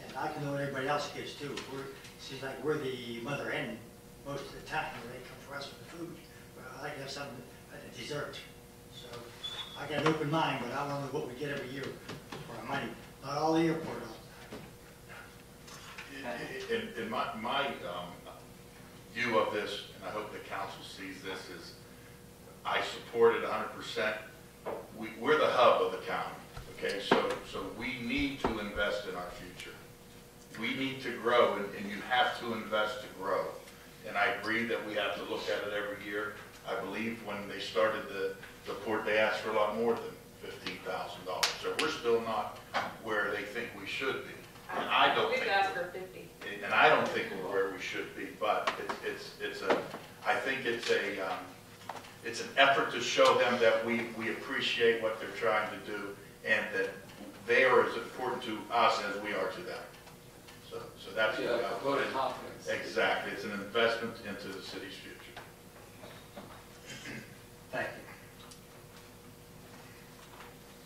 And I can know what everybody else gives too. Seems like we're the mother hen most of the time where they come for us for the food. But I like to have something at the dessert. So I got an open mind, but I want to know what we get every year for our money. Not all the airport all the time. In my view of this, and I hope the council sees this, is I support it 100%. We're the hub of the county, okay? So we need to invest in our future. We need to grow, and you have to invest to grow. And I agree that we have to look at it every year. I believe when they started the port, they asked for a lot more than $15,000. So we're still not where they think we should be. And I don't think. We've asked for 50. And I don't think we're where we should be. But I think it's an effort to show them that we appreciate what they're trying to do, and that they are as important to us as we are to them. So that's what I vote of confidence. Exactly. It's an investment into the city's future. Thank you.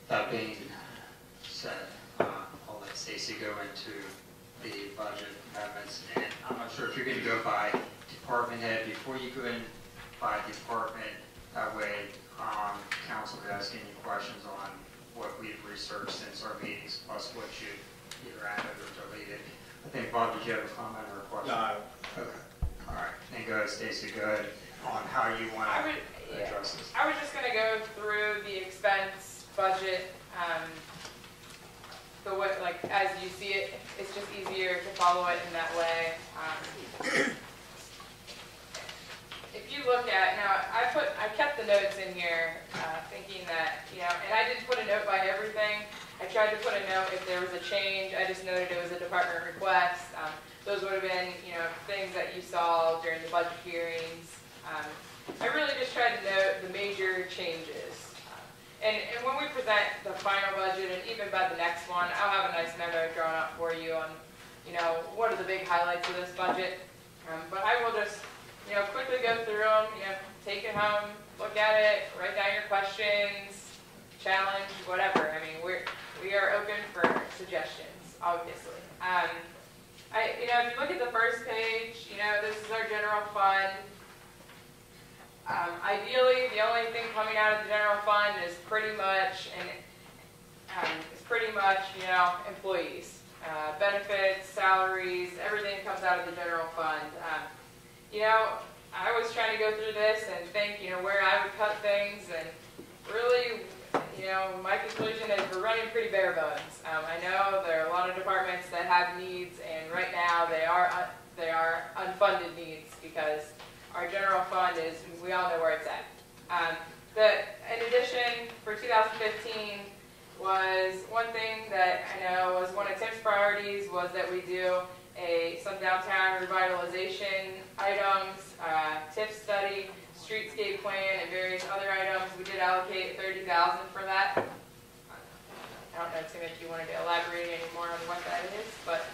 That being said, I'll let Stacy go into sure if you're gonna go by department head, before you go in by department, that way, council could ask any questions on what we've researched since our meetings, plus what you either added or deleted. I think, Bob, did you have a comment or a question? No. Okay, all right, then go ahead, Stacy, go ahead on how you want to address this. I was just gonna go through the expense budget, the way, like, as you see it, it's just easier to follow it in that way. If you look at, now, I kept the notes in here, thinking that, and I didn't put a note by everything. I tried to put a note if there was a change. I just noted it was a department request. Those would have been, things that you saw during the budget hearings. I really just tried to note the major changes. And when we present the final budget, and even by the next one, I'll have a nice memo drawn up for you on, what are the big highlights of this budget. But I will just, quickly go through them, take it home, look at it, write down your questions, challenge, whatever. I mean, we are open for suggestions, obviously. If you look at the first page, this is our general fund. Ideally, the only thing coming out of the general fund is pretty much, employees, benefits, salaries, everything comes out of the general fund. I was trying to go through this and think, where I would cut things, and really, my conclusion is we're running pretty bare bones. I know there are a lot of departments that have needs, and right now they are unfunded needs because our general fund is, we all know where it's at. In addition, for 2015, was one thing that I know was one of Tim's priorities was that we do some downtown revitalization items, TIF study, streetscape plan, and various other items. We did allocate $30,000 for that. I don't know, Tim, if you wanted to elaborate any more on what that is, but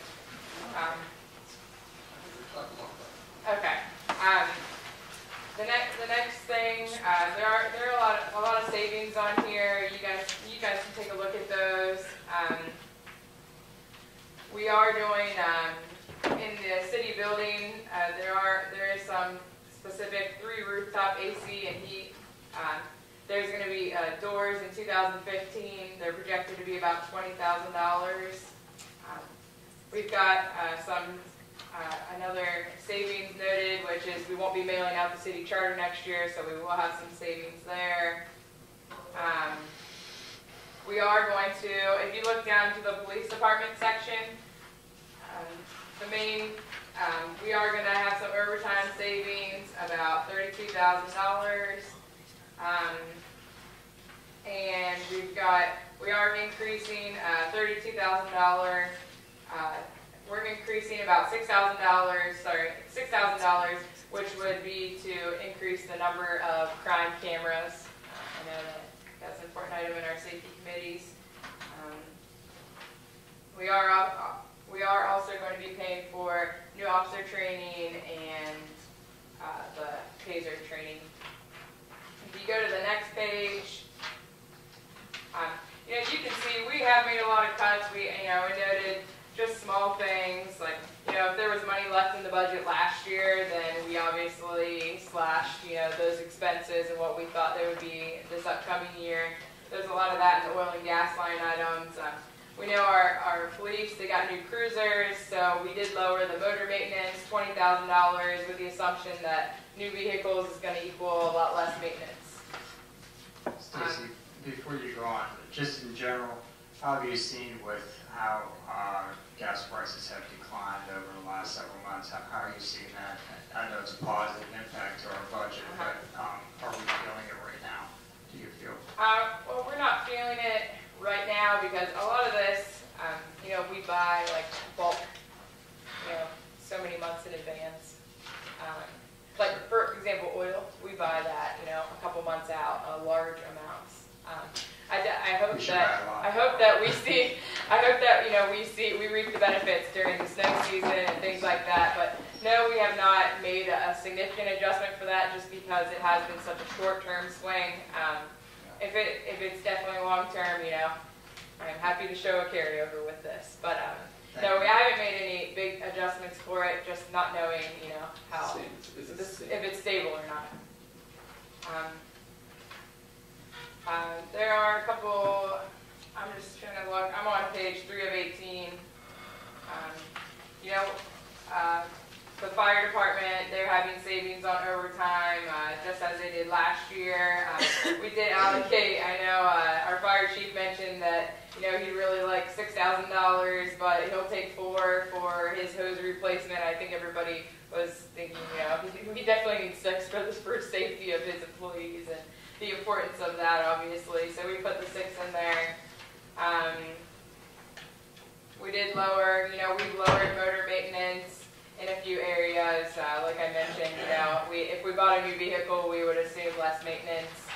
okay. The next thing, there are a lot of savings on here. You guys can take a look at those. We are doing in the city building. There is some specific 3 rooftop AC and heat. There's going to be doors in 2015. They're projected to be about $20,000. We've got another savings noted, which is we won't be mailing out the city charter next year, so we will have some savings there. We are going to, if you look down to the police department section, we are going to have some overtime savings, about $32,000. And we are increasing $32,000. We're increasing about $6,000, which would be to increase the number of crime cameras. I know that's an important item in our safety committees. We are also going to be paying for new officer training and the taser training. If you go to the next page, you can see we have made a lot of cuts. We noted just small things like, if there was money left in the budget last year, then we obviously slashed, those expenses and what we thought they would be this upcoming year. There's a lot of that in the oil and gas line items. We know our police, they got new cruisers, so we did lower the motor maintenance, $20,000, with the assumption that new vehicles is going to equal a lot less maintenance. Stacy, before you go on, just in general, how have you seen with how gas prices have declined over the last several months? How are you seeing that? I know it's a positive impact to our budget, but are we feeling it right now? Do you feel? Well, we're not feeling it right now because a lot of this, we buy like bulk, so many months in advance. Like for example, oil, we buy that, a couple months out, large amounts. I hope that we reap the benefits during the snow season and things like that. But no, we have not made a significant adjustment for that just because it has been such a short-term swing. If it's definitely long-term, I'm happy to show a carryover with this. But No, we haven't made any big adjustments for it, just not knowing, how, Is it if it's stable or not. There are a couple, I'm just trying to look, I'm on page 3 of 18. The fire department, they're having savings on overtime, just as they did last year. We did allocate, I know our fire chief mentioned that, he'd really like $6,000, but he'll take $4 for his hose replacement. I think everybody was thinking, he definitely needs $6 for safety of his employees and the importance of that, obviously. So we put the $6 in there. We did lower, we've lowered motor maintenance in a few areas. Like I mentioned, if we bought a new vehicle, we would have saved less maintenance.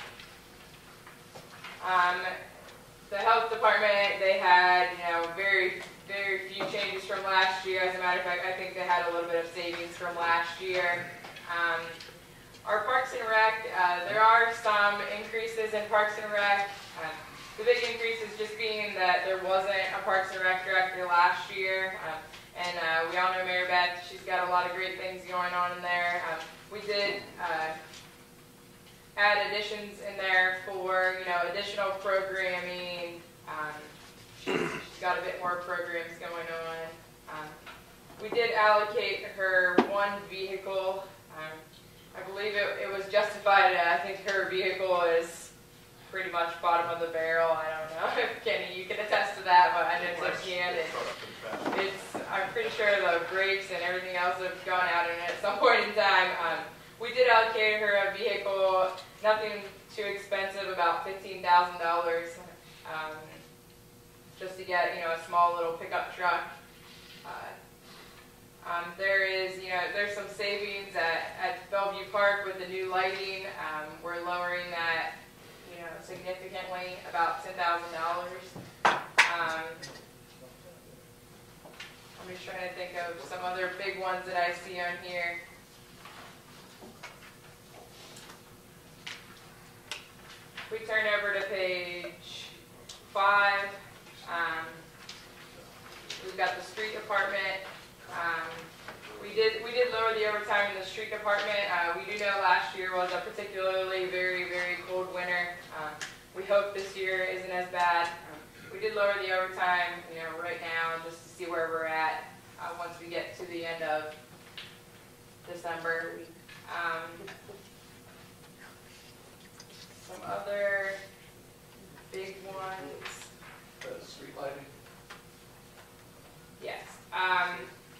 The health department, they had, very, very few changes from last year. As a matter of fact, I think they had a little bit of savings from last year. Our Parks and Rec, there are some increases in Parks and Rec. The big increase is just being that there wasn't a Parks and Rec director last year. And we all know Mary Beth, she's got a lot of great things going on in there. We did add additions in there for, additional programming. She's got a bit more programs going on. We did allocate her one vehicle. I believe it was justified. I think her vehicle is pretty much bottom of the barrel. I don't know if Kenny, you can attest to that, but I know Tim can. I'm pretty sure the brakes and everything else have gone out in it at some point in time. We did allocate her a vehicle, nothing too expensive, about $15,000, just to get a small little pickup truck. There is, there's some savings at Bellevue Park with the new lighting. We're lowering that, significantly, about $10,000. I'm just trying to think of some other big ones that I see on here. We turn over to page 5. We've got the street department. We did lower the overtime in the street department. We do know last year was a particularly very, very cold winter. We hope this year isn't as bad. We did lower the overtime, right now, just to see where we're at once we get to the end of December. Some other big ones. Street lighting? Yes.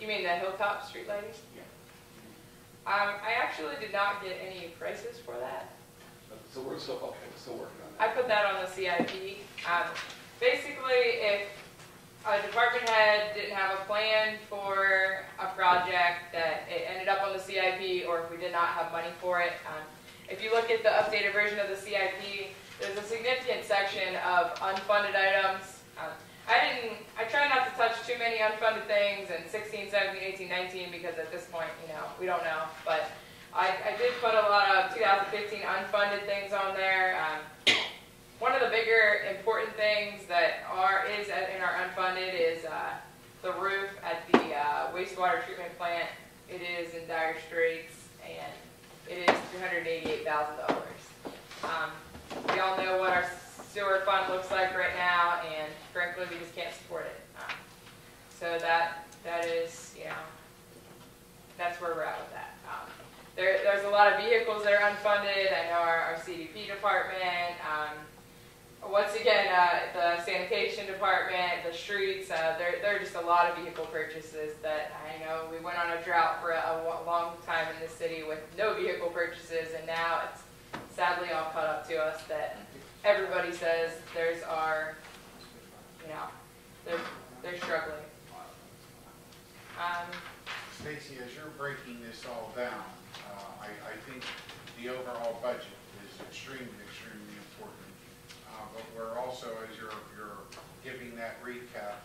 You mean the hilltop street lighting? Yeah. I actually did not get any prices for that. So we're still working on that. I put that on the CIP. Basically, if a department head didn't have a plan for a project that it ended up on the CIP, or if we did not have money for it, if you look at the updated version of the CIP, there's a significant section of unfunded items. I try not to touch too many unfunded things in 16, 17, 18, 19, because at this point, we don't know. But I did put a lot of 2015 unfunded things on there. One of the bigger important things that is in our unfunded is the roof at the wastewater treatment plant. It is in dire straits, and it is $388,000. We all know what our sewer fund looks like right now, and frankly, we just can't support it. So that is, that's where we're at with that. There's a lot of vehicles that are unfunded. I know our CDP department, once again, the sanitation department, the streets, there are just a lot of vehicle purchases that I know we went on a drought for a long time in this city with no vehicle purchases, and now it's sadly all caught up to us that everybody says they're struggling. Stacy, as you're breaking this all down, I think the overall budget is extremely important. But we're also, as you're giving that recap,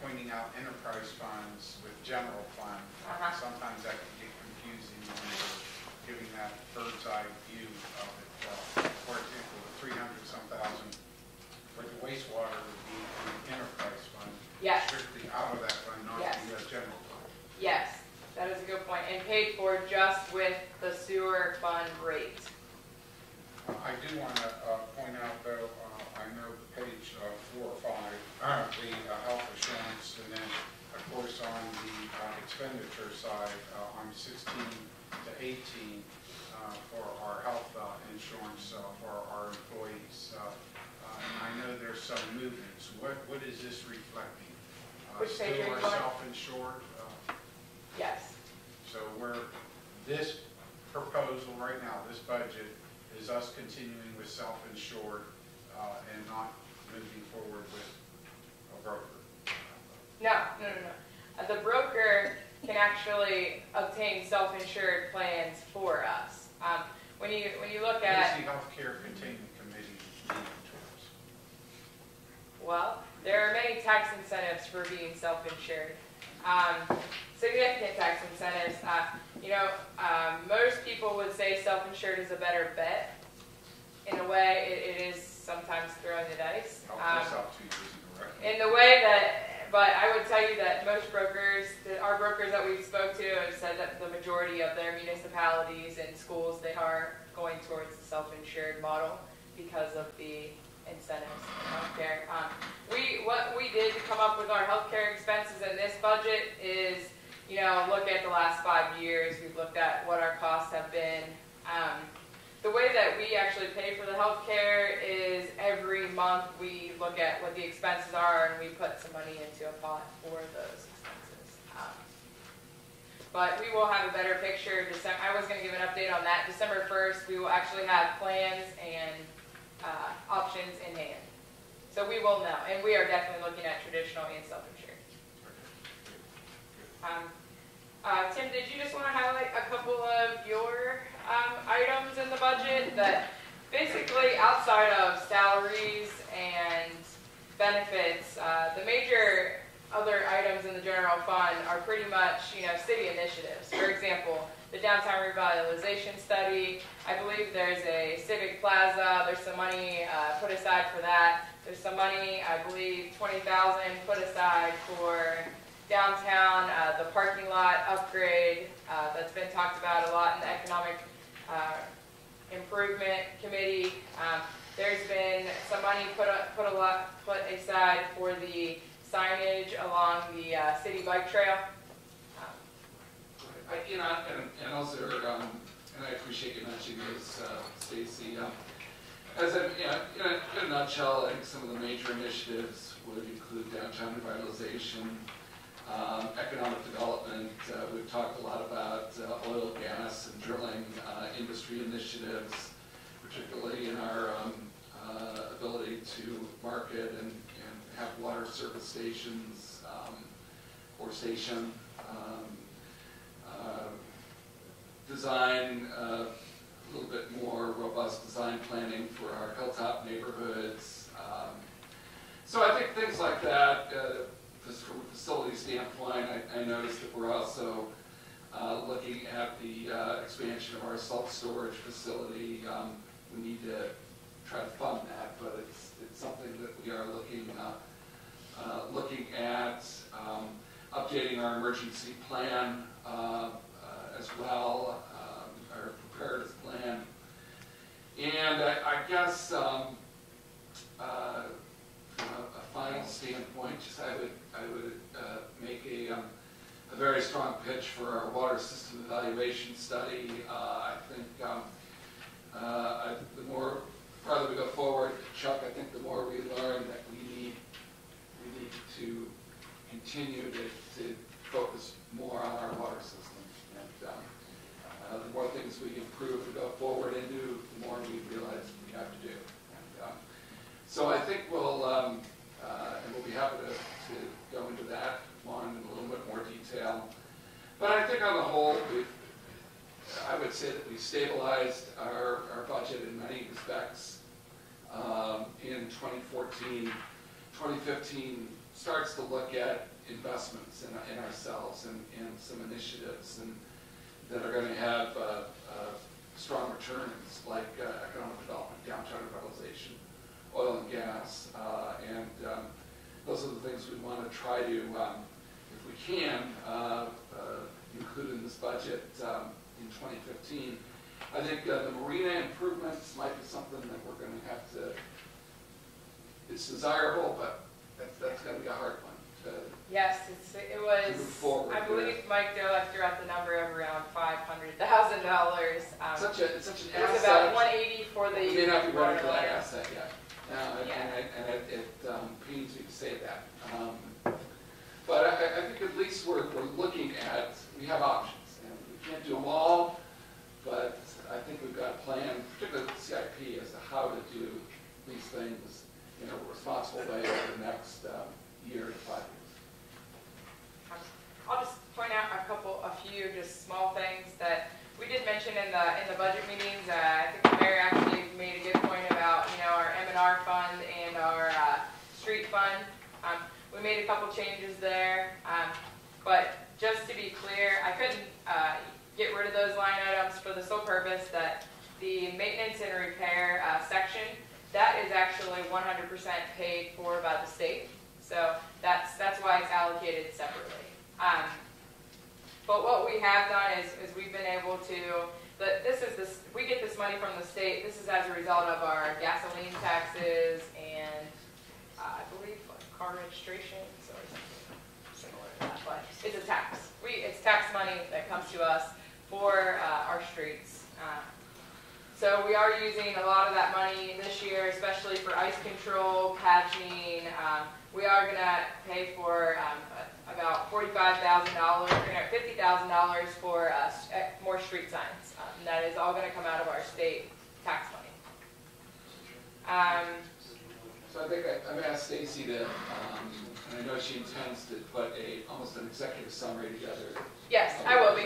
pointing out enterprise funds with general fund. Sometimes that can get confusing when you're giving that bird's eye view of it. For example, the 300-some thousand for the wastewater would be the enterprise fund. Yes. Strictly out of paid for just with the sewer fund rate. I do want to point out, though, I know page 4 or 5, the health assurance, and then, of course, on the expenditure side, on 16 to 18 for our health insurance for our employees. And I know there's some movements. What is this reflecting? Which page are you Still our on? self-insured? Yes. So this proposal right now, this budget, is us continuing with self-insured and not moving forward with a broker. No. The broker can actually obtain self-insured plans for us. When you look What at, does the healthcare containment committee lean towards? well, there are many tax incentives for being self-insured. Significant tax incentives. Most people would say self-insured is a better bet. In a way, it is sometimes throwing the dice. That's up 2 years in a row. In the way that, but I would tell you that most brokers, our brokers that we spoke to have said that the majority of their municipalities and schools, they are going towards the self-insured model because of the incentives in healthcare. What we did to come up with our healthcare expenses in this budget is, look at the last 5 years. We've looked at what our costs have been. The way that we actually pay for the healthcare is every month we look at what the expenses are and we put some money into a pot for those expenses. But we will have a better picture. I was going to give an update on that. December 1st, we will actually have plans and options in hand. So we will know. And we are definitely looking at traditional and self-insured. Tim, did you just want to highlight a couple of your items in the budget that basically outside of salaries and benefits, the major other items in the general fund are pretty much, city initiatives. For example, the downtown revitalization study. I believe there's a civic plaza. There's some money put aside for that. There's some money, I believe, $20,000 put aside for downtown, the parking lot upgrade that's been talked about a lot in the economic improvement committee. There's been some money put aside for the signage along the city bike trail. And also, and I appreciate you mentioning this, Stacy. As in a nutshell, I think some of the major initiatives would include downtown revitalization, economic development. We've talked a lot about oil, gas, and drilling industry initiatives, particularly in our ability to market and have water service stations or station. Design a little bit more robust design planning for our hilltop neighborhoods. So I think things like that, just from a facility standpoint, I noticed that we're also looking at the expansion of our self-storage facility. We need to try to fund that, but it's something that we are looking at, updating our emergency plan as well, our preparedness plan. And I guess from a final standpoint, I would make a very strong pitch for our water system evaluation study. I think the more farther we go forward, Chuck, I think the more we learn that we need to continue to focus more on our water system. And the more things we improve and go forward and do, the more we realize we have to do. And, so I think we'll be happy to go into that one in a little bit more detail. But I think on the whole, I would say that we stabilized our budget in many respects in 2014. 2015 starts to look at investments in ourselves and some initiatives that are going to have strong returns, like economic development, downtown revitalization, oil and gas, and those are the things we want to try to, if we can, include in the budget in 2015. I think the marina improvements might be something that we're going to have to, it's desirable, but that's going to be a hard one to Yes, it was, move forward I believe with. Mike Dolek threw out the number of around $500,000. It's such an It was asset. about 180 for the. We may not be ready for that water line. asset yet. And it pains me to say that. But I think at least we're looking at, we have options. And we can't do them all, but I think we've got a plan, particularly with CIP, as to how to do these things in a responsible way over the next year to 5 years. I'll just point out a few just small things that we did mention in the budget meetings. I think the mayor actually made a good point about, our M&R fund and our street fund. We made a couple changes there, but just to be clear, I couldn't get rid of those line items for the sole purpose that the maintenance and repair section, that is actually 100% paid for by the state. So that's why it's allocated separately. But what we have done is we've been able to, we get this money from the state. This is as a result of our gasoline taxes and I believe car registrations or something similar to that. But it's a tax. It's tax money that comes to us for our streets. So we are using a lot of that money this year, especially for ice control, patching. We are going to pay for about $45,000 or $50,000 for more street signs. And that is all going to come out of our state tax money. So I think I've asked Stacy to, and I know she intends to put almost an executive summary together. Yes, I will be.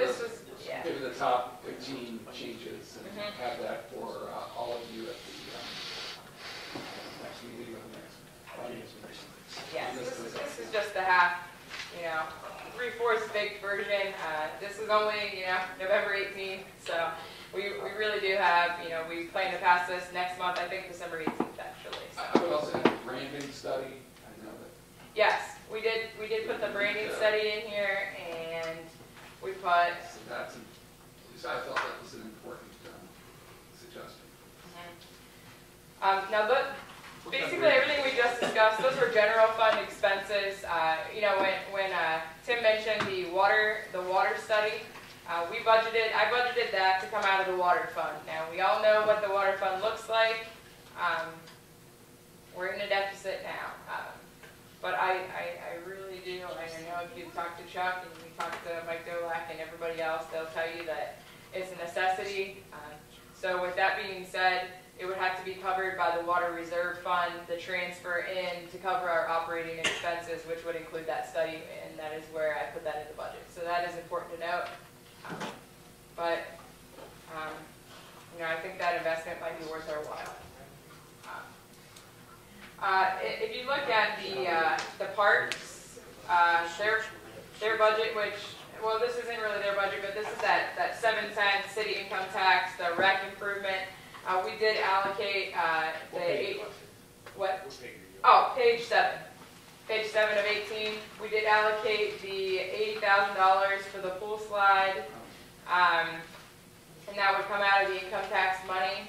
This was, yeah. Maybe the top 15 changes and have that for all of you at the next meeting or the next finance meeting. Yes, this is just the half, 3/4 baked version. This is only, November 18th, so we really do have, we plan to pass this next month, I think December 18th actually. So. I would also have a branding study. I know that. Yes, we did put the branding study in here, and we put. So I thought that was an important suggestion. Now, basically everything we just discussed, those were general fund expenses. When Tim mentioned the water study, I budgeted that to come out of the water fund. Now, we all know what the water fund looks like. We're in a deficit now. But I really do, I know if you talk to Chuck and you talk to Mike Dolak and everybody else, they'll tell you that it's a necessity. So with that being said, it would have to be covered by the Water Reserve Fund, the transfer in to cover our operating expenses, which would include that study, and that is where I put that in the budget. So that is important to note. I think that investment might be worth our while. If you look at the parks, their budget, which, well, this isn't really their budget, but this is that 710 city income tax, the rec improvement. We did allocate page 7. Page 7 of 18. We did allocate the $80,000 for the pool slide, and that would come out of the income tax money.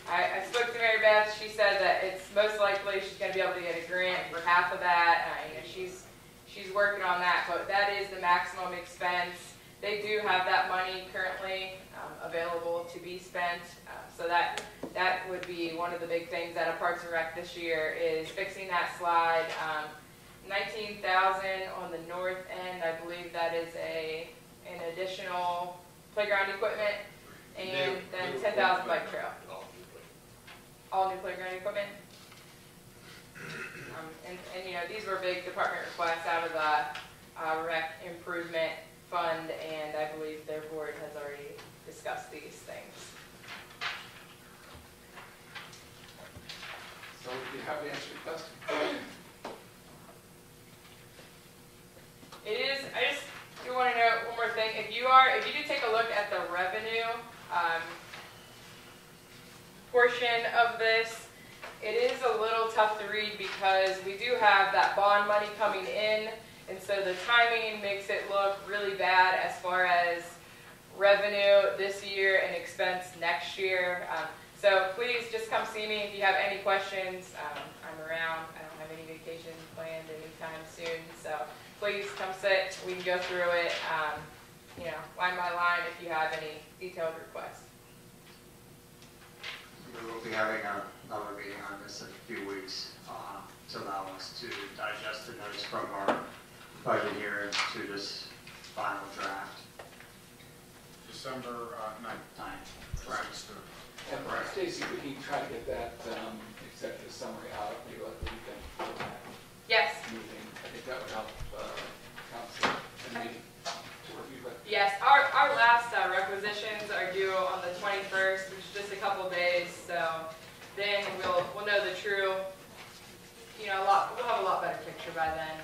I spoke to Mary Beth. She said that it's most likely she's going to be able to get a grant for half of that. She's working on that, but that is the maximum expense. They do have that money currently available to be spent, so that would be one of the big things out of Parks and Rec this year is fixing that slide. $19,000 on the north end. I believe that is an additional playground equipment, and then 10,000 bike trail. All new playground equipment. And these were big department requests out of the rec improvement fund, and I believe their board has already discussed these things. So if you have to answer your question. It is, I just do want to note one more thing. If you do take a look at the revenue portion of this, it is a little tough to read because we do have that bond money coming in, And so the timing makes it look really bad as far as revenue this year and expense next year. So please just come see me if you have any questions. I'm around. I don't have any vacation planned anytime soon. So please come sit. We can go through it. Line by line if you have any detailed requests. We will be having another meeting on this in a few weeks to allow us to digest the notes from our budget hearings to this final draft. December 9th. Correct. And Stacy, we can try to get that executive summary out, maybe like the weekend before that Yes. meeting. I think that would help council and me to review that. Yes, our last requisitions are due on the 21st, which is just a couple days. So then we'll know the true, we'll have a lot better picture by then.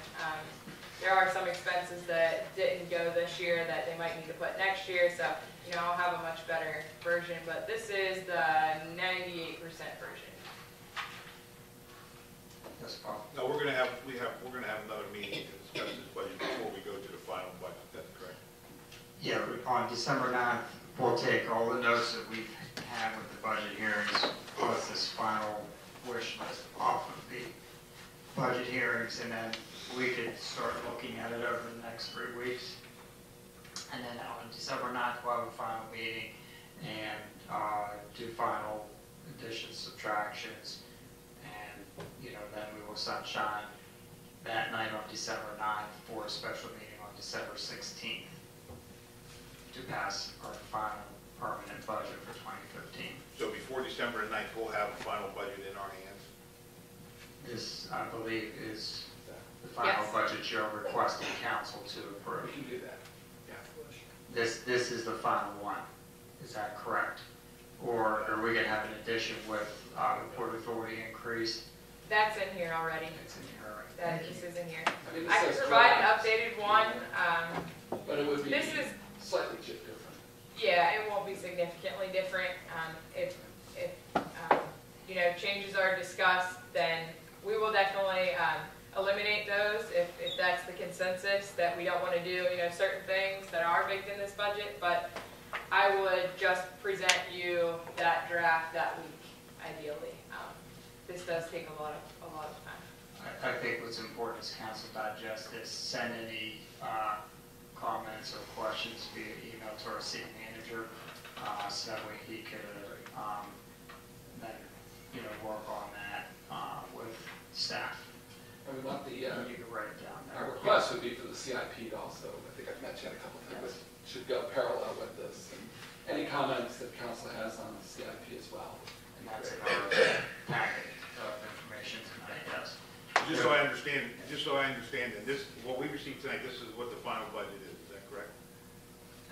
There are some expenses that didn't go this year that they might need to put next year. So I'll have a much better version. But this is the 98% version. Yes, Paul. No, we're gonna have another meeting to discuss this budget before we go to the final budget, that's correct? Yeah, on December 9th, we'll take all the notes that we've had with the budget hearings, plus this final wish list off of the budget hearings, and then we could start looking at it over the next 3 weeks. And then on December 9th, we'll have a final meeting and do final additions, subtractions, and then we will sunshine that night on December 9th for a special meeting on December 16th to pass our final permanent budget for 2015. So before December 9th, we'll have a final budget in our hands? This, I believe, is the final Yes. budget you're requesting council to approve. We can do that. Yeah. This is the final one. Is that correct? Or are we going to have an addition with the Port Authority increase? That's in here already. It's in here, right? That Thank piece you. is in here. I mean, this I can says provide an draft, updated one. but it would be This is, slightly different. yeah, it won't be significantly different. If changes are discussed, then we will definitely eliminate those if that's the consensus that we don't want to do, certain things that are baked in this budget. But I would just present you that draft that week, ideally. This does take a lot of time. I think what's important is council digest this, send any comments or questions via email to our city manager, so that way he could then work on that with staff. I would want the, You can write it down our there. request would be for the CIP also. I think I've mentioned a couple of things that should go parallel with this. And any comments that council has on the CIP as well. And that's in our packet of information tonight, yes. Just so I understand, and this, what we received tonight, this is what the final budget is that correct?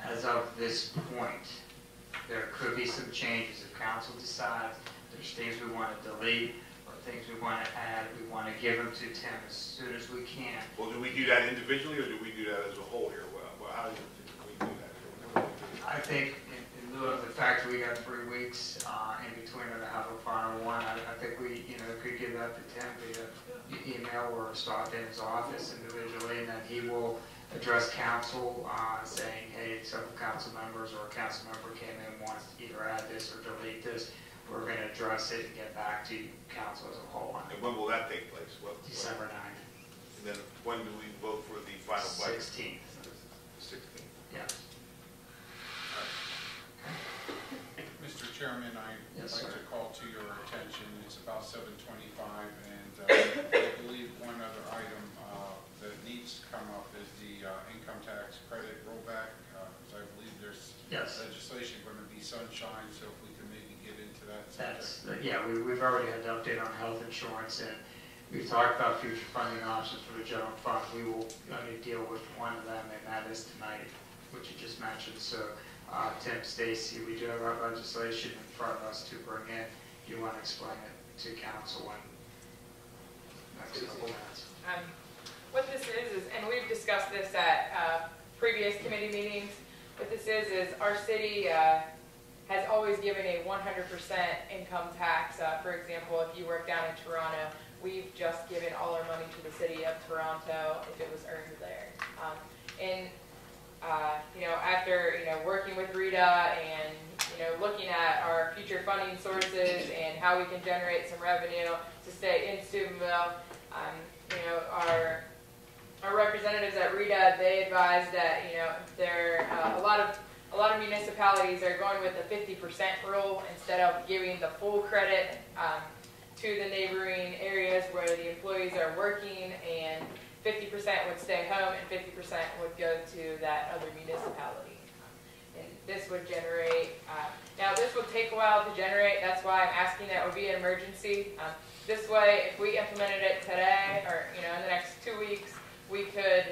As of this point, there could be some changes if council decides there's things we want to delete or things we want to add. We want to give them to Tim as soon as we can. Well, do we do that individually, or do we do that as a whole here? Well, how do we do that? I think in lieu of the fact that we got 3 weeks in between to have a final one, I think we, could give that to Tim via email or stop in his office individually, and then he will address council saying, hey, several council members or a council member came in and wants to either add this or delete this. We're going to address it and get back to council as a whole on And when will that take place? December 9th. And then when do we vote for the final budget? 16th. 16th. Yes. Mr. Chairman, I'd Yes, like sir. to call to your attention, it's about 7:25, and I believe one other item that needs to come up is the income tax credit rollback, because I believe there's Yes. legislation going to be sunshine, so if we can maybe get into that That's, subject. we've already had an update on health insurance, and we've talked about future funding options for the general fund. We will deal with one of them, and that is tonight, which you just mentioned. So, Tim, Stacy, we do have our legislation in front of us to bring in. Do you want to explain it to council in the next couple minutes? What this is, and we've discussed this at previous committee meetings, what this is our city has always given a 100% income tax. For example, if you work down in Toronto, we've just given all our money to the city of Toronto if it was earned there. After, working with Rita and, looking at our future funding sources and how we can generate some revenue to stay in Steubenville, our representatives at Rita, they advised that, there, a lot of municipalities are going with the 50% rule instead of giving the full credit to the neighboring areas where the employees are working, and 50% would stay home and 50% would go to that other municipality. And this would generate, now this will take a while to generate, that's why I'm asking that it would be an emergency. This way, if we implemented it today or in the next 2 weeks, we could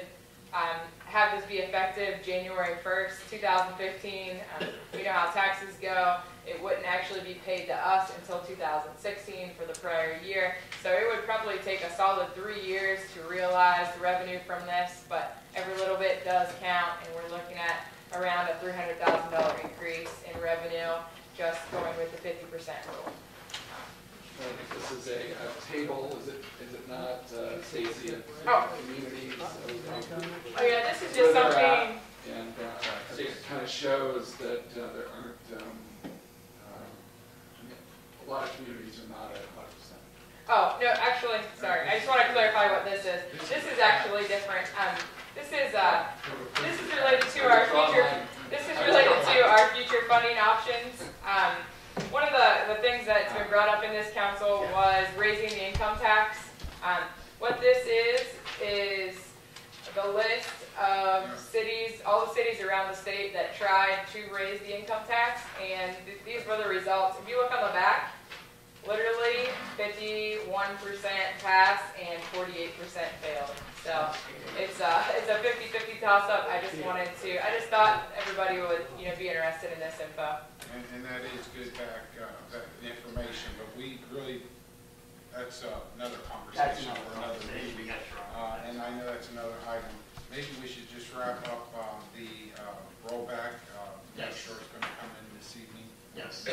have this be effective January 1st, 2015. You know how taxes go. It wouldn't actually be paid to us until 2016 for the prior year. So it would probably take a solid 3 years to realize the revenue from this, but every little bit does count, and we're looking at around a $300,000 increase in revenue just going with the 50% rule. I think this is a table, is it not, Stacy? Communities. Oh yeah, this is just something. And I think it kind of shows that there aren't, a lot of communities are not at 100%. Oh, no, actually, sorry. I just want to clarify what this is. This is actually different. This is related to our future. This is related to our future funding options. One of the things that's been brought up in this council was raising the income tax. What this is the list of cities, all the cities around the state that tried to raise the income tax, and these were the results. If you look on the back, literally 51% passed and 48% failed. So it's a 50-50 toss-up. I just thought everybody would be interested in this info. And that is good back, that information, but we really, that's another conversation for another meeting. And I know that's another item. Maybe we should just wrap up the rollback. I'm sure it's going to come in this evening. Yes.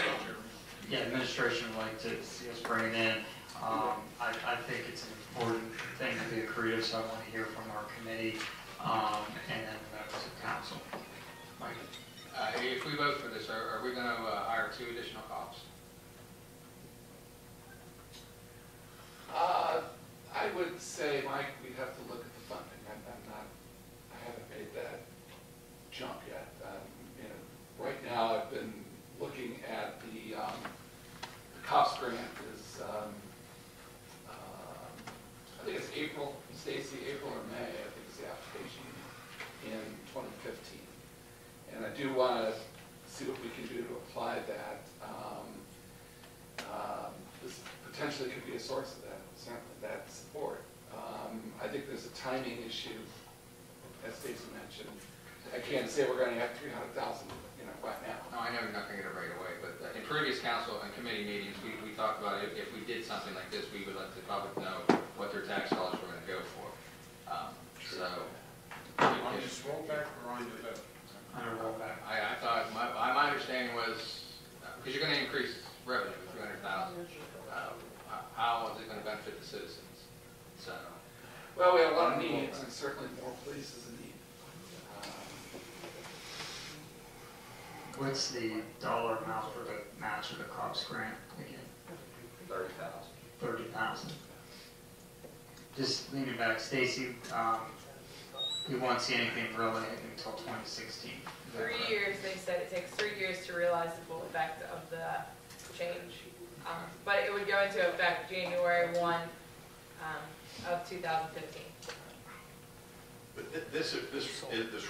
Yeah, administration would like to see us bring it in. I think it's an important thing to be creative, so I want to hear from our committee and then the members of council. Mike? If we vote for this, are we going to hire 2 additional cops? I would say, Mike, we'd have to look at the funding. I haven't made that jump yet. Right now I've been looking at the COPS grant is, I think it's April, Stacy, April or May, I think is the application in 2015. And I do want to see what we can do to apply that. This potentially could be a source of that support. I think there's a timing issue, as Stacy mentioned. I can't say we're going to have 300,000, right now. No, I know you're not going to get it right away, but in previous council and committee meetings, we talked about if we did something like this, we would let the public know what their tax dollars were going to go for. On this rollback or on the vote? On a rollback. I thought, my understanding was, because you're going to increase revenue with 300,000, how is it going to benefit the citizens? So, well, we have a lot of needs, and certainly more police is a need. What's the dollar amount for the match of the COPS grant again? 30,000. 30,000. Just leaning back, Stacy, we won't see anything really until 2016. 3 years, they said it takes 3 years to realize the full effect of the change. But it would go into effect January 1 of 2015. But this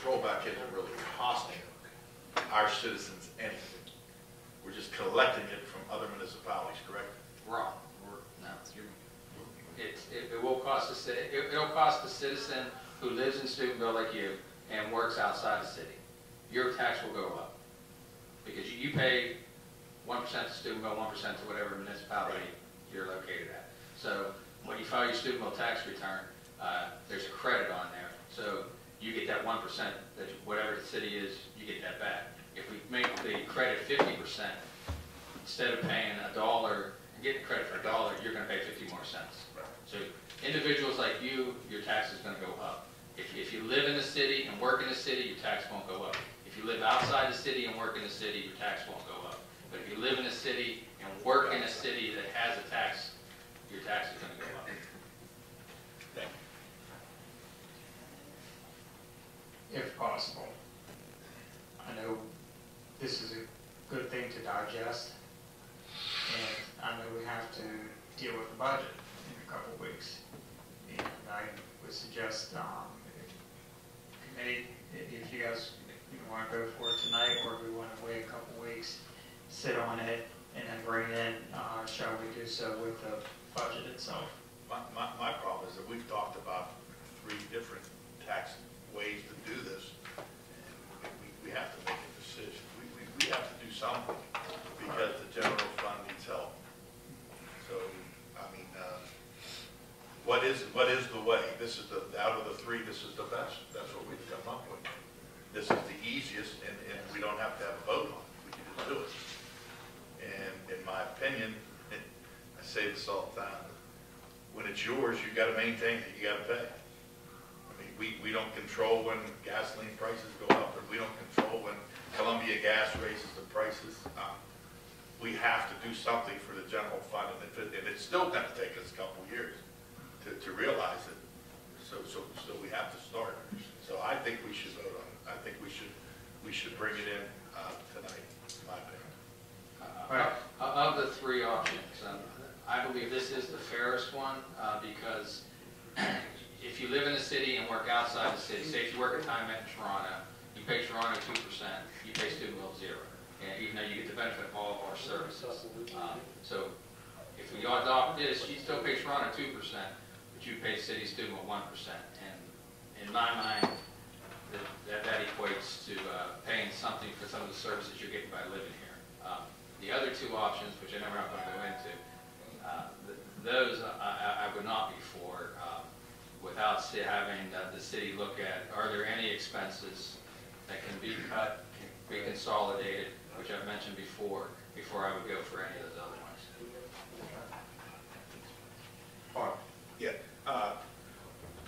rollback isn't really costing our citizens anything. We're just collecting it from other municipalities, correct? Wrong. No. It will cost it'll cost the citizen who lives in Steubenville like you and works outside the city. Your tax will go up because you pay 1% to Steubenville, 1% to whatever municipality you're located at. So when you file your Steubenville tax return, there's a credit on there. So you get that 1% that whatever the city is, you get that back. If we make the credit 50%, instead of paying $1 and getting credit for $1, you're going to pay 50 more cents. So individuals like you, your tax is gonna go up. If you live in the city and work in the city, your tax won't go up. If you live outside the city and work in the city, your tax won't go up. But if you live in a city and work in a city that has a tax, your tax is gonna go up. Thank If possible. I know this is a good thing to digest, and I know we have to deal with the budget in a couple of weeks. And I would suggest, committee, if you guys want to go for it tonight, or if we want to wait a couple of weeks, sit on it, and then bring in, shall we do so with the budget itself? My problem is that we've talked about 3 different tax ways to do this, and we have to make a decision. We have to do something, because the general fund needs help. So, I mean, what is the way? This is out of the 3, this is the best. That's what we've come up with. This is the easiest, and we don't have to have a vote on it. We can just do it. And in my opinion, I say this all the time, when it's yours, you got to maintain it, you got to pay. I mean, we don't control when gasoline prices go up, and we don't control when Columbia Gas raises the prices. We have to do something for the general fund, and it's still going to take us a couple of years to realize it. So we have to start. So I think we should vote on it. I think we should bring it in tonight, in my opinion. Of the 3 options, I believe this is the fairest one, because if you live in a city and work outside the city, say if you work at Time Met in Toronto, you pay Toronto 2%, you pay Steubenville 0, and even though you get the benefit of all of our services. So if we adopt this, you still pay Toronto 2%, but you pay City Steubenville 1%. And in my mind, that equates to paying something for some of the services you're getting by living here. The other 2 options, which I know we're not going to go into, those I would not be for, without having the city look at, are there any expenses that can be cut, can be consolidated, which I've mentioned before I would go for any of those other ones. Yeah, a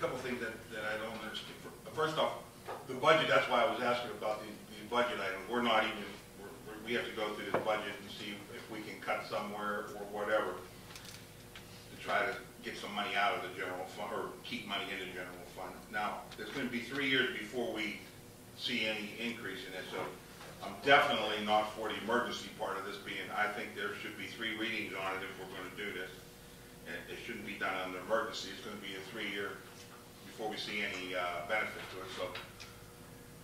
couple of things that I don't understand. First off, the budget, that's why I was asking about the budget item. We're not even, we have to go through this budget and see if we can cut somewhere or whatever to try to get some money out of the general fund, or keep money in the general fund. Now, there's going to be 3 years before we see any increase in it, so I'm definitely not for the emergency part of this being, I think there should be 3 readings on it if we're going to do this. And it shouldn't be done under emergency. It's going to be a 3-year before we see any benefit to it. So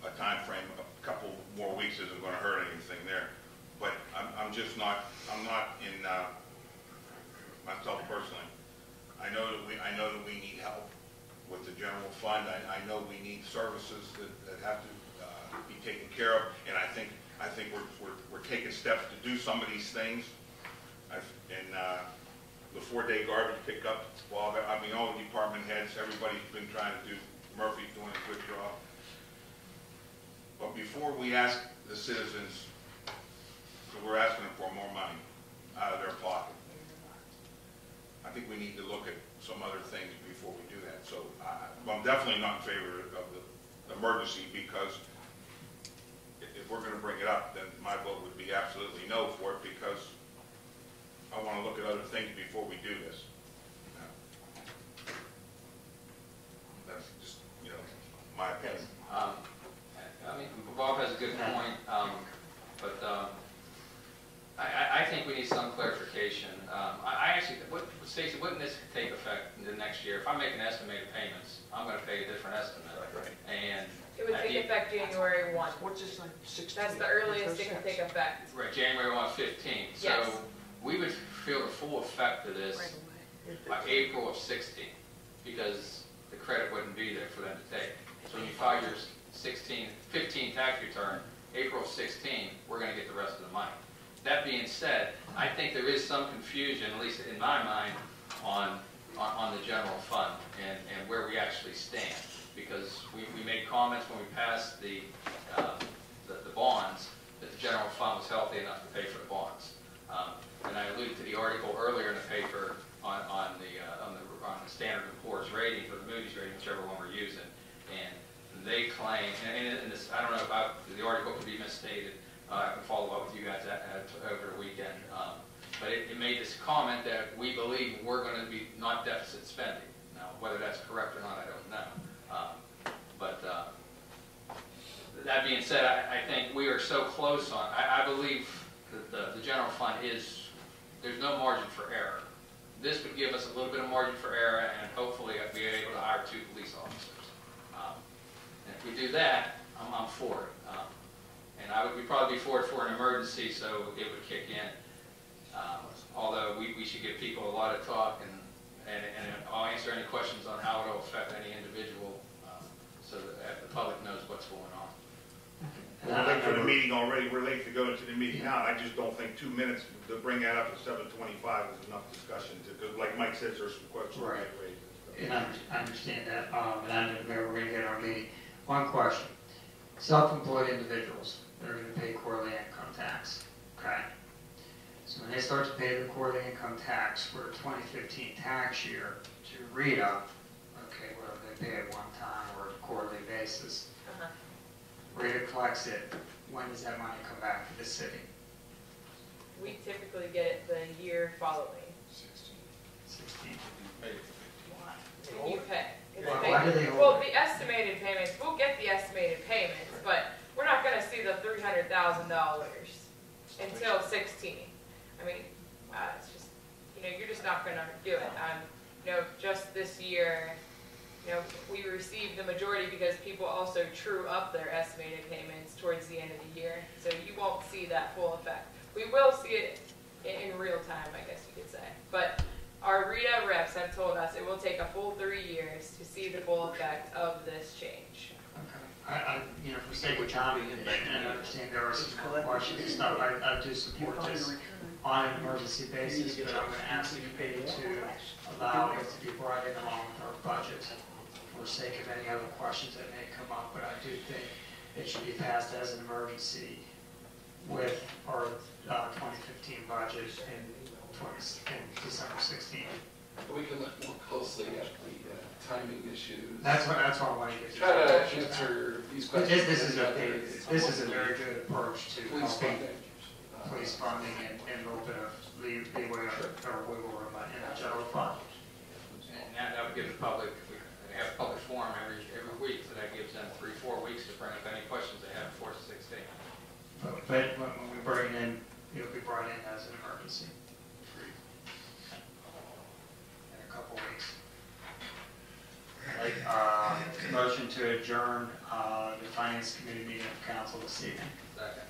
a time frame, a couple more weeks isn't going to hurt anything there. But I'm just not, I'm not in myself personally. I know that we need help with the general fund. I know we need services that have to be taken care of, and I think we're taking steps to do some of these things. The 4-day garbage pickup, well, I mean, all the department heads, everybody's been trying to do, Murphy's doing a good job. But before we ask the citizens, so we're asking them for more money out of their pocket, I think we need to look at some other things before we do that. So I'm definitely not in favor of the emergency, because if we're going to bring it up, then my vote would be absolutely no for it, because I want to look at other things before we do this. That's just, my opinion. I mean, Bob has a good point, but I think we need some clarification. I actually, Stacy, wouldn't this take effect in the next year? If I make an estimated payments, I'm going to pay a different estimate. Right. And It would take effect January 1. What's this, like 16? That's the earliest it can take effect. right, January 1, 15. So Yes. we would feel the full effect of this by April of 16, because the credit wouldn't be there for them to take. So when you file your 15 tax return, April of 16, we're going to get the rest of the money. That being said, I think there is some confusion, at least in my mind, on the general fund and where we actually stand, because we made comments when we passed the bonds that the general fund was healthy enough to pay for the bonds. And I alluded to the article earlier in the paper on the I can follow up with you guys over the weekend. But it made this comment that we believe we're going to be not deficit spending. Now, whether that's correct or not, I don't know. But that being said, I think we are so close on, I believe that the general fund there's no margin for error. This would give us a little bit of margin for error, and hopefully I'd be able to hire 2 police officers. And if we do that, I'm for it. And I would probably be for it for an emergency, so it would kick in. Although we should give people a lot of talk, and I'll answer any questions on how it'll affect any individual, so that the public knows what's going on. We're late for the meeting already, we're late to go into the meeting now, I just don't think 2 minutes to bring that up to 7:25 is enough discussion to, like Mike says, there's some questions. Right. And I understand that, and I know we're going to get our meeting. One question, self-employed individuals that are going to pay quarterly income tax, okay? So when they start to pay the quarterly income tax for the 2015 tax year to Rita, okay, whether they pay it one time or a quarterly basis, Rita collects it, when does that money come back to the city? We typically get it the year following. 16. And you pay. It's Why do they hold Well, it? the estimated payments, we'll get the estimated payments, but we're not gonna see the $300,000 until 16. I mean, it's just, you're just not gonna do it. Just this year, we received the majority because people also true up their estimated payments towards the end of the year. So you won't see that full effect. We will see it in real time, I guess you could say. But our RETA reps have told us it will take a full 3 years to see the full effect of this change. Okay. For the sake of time, and I understand there are some more questions and stuff, I do support this on an emergency basis, but I'm going to ask the committee to allow it to be brought in along with our budget for the sake of any other questions that may come up, but I do think it should be passed as an emergency with our 2015 budget in December 16th. We can look more closely at the timing issues. That's what I want to get to. Try to answer these questions. This is a very good approach to Police helping funding. police funding and a little bit of leeway or wiggle room in the general fund. And that would give the public, we have a public forum every week, so that gives them 3-4 weeks to bring up any questions they have before 16. But when we bring it in, it'll be brought in as an emergency. In a couple weeks. Motion to adjourn the Finance Committee meeting of council this evening. Second.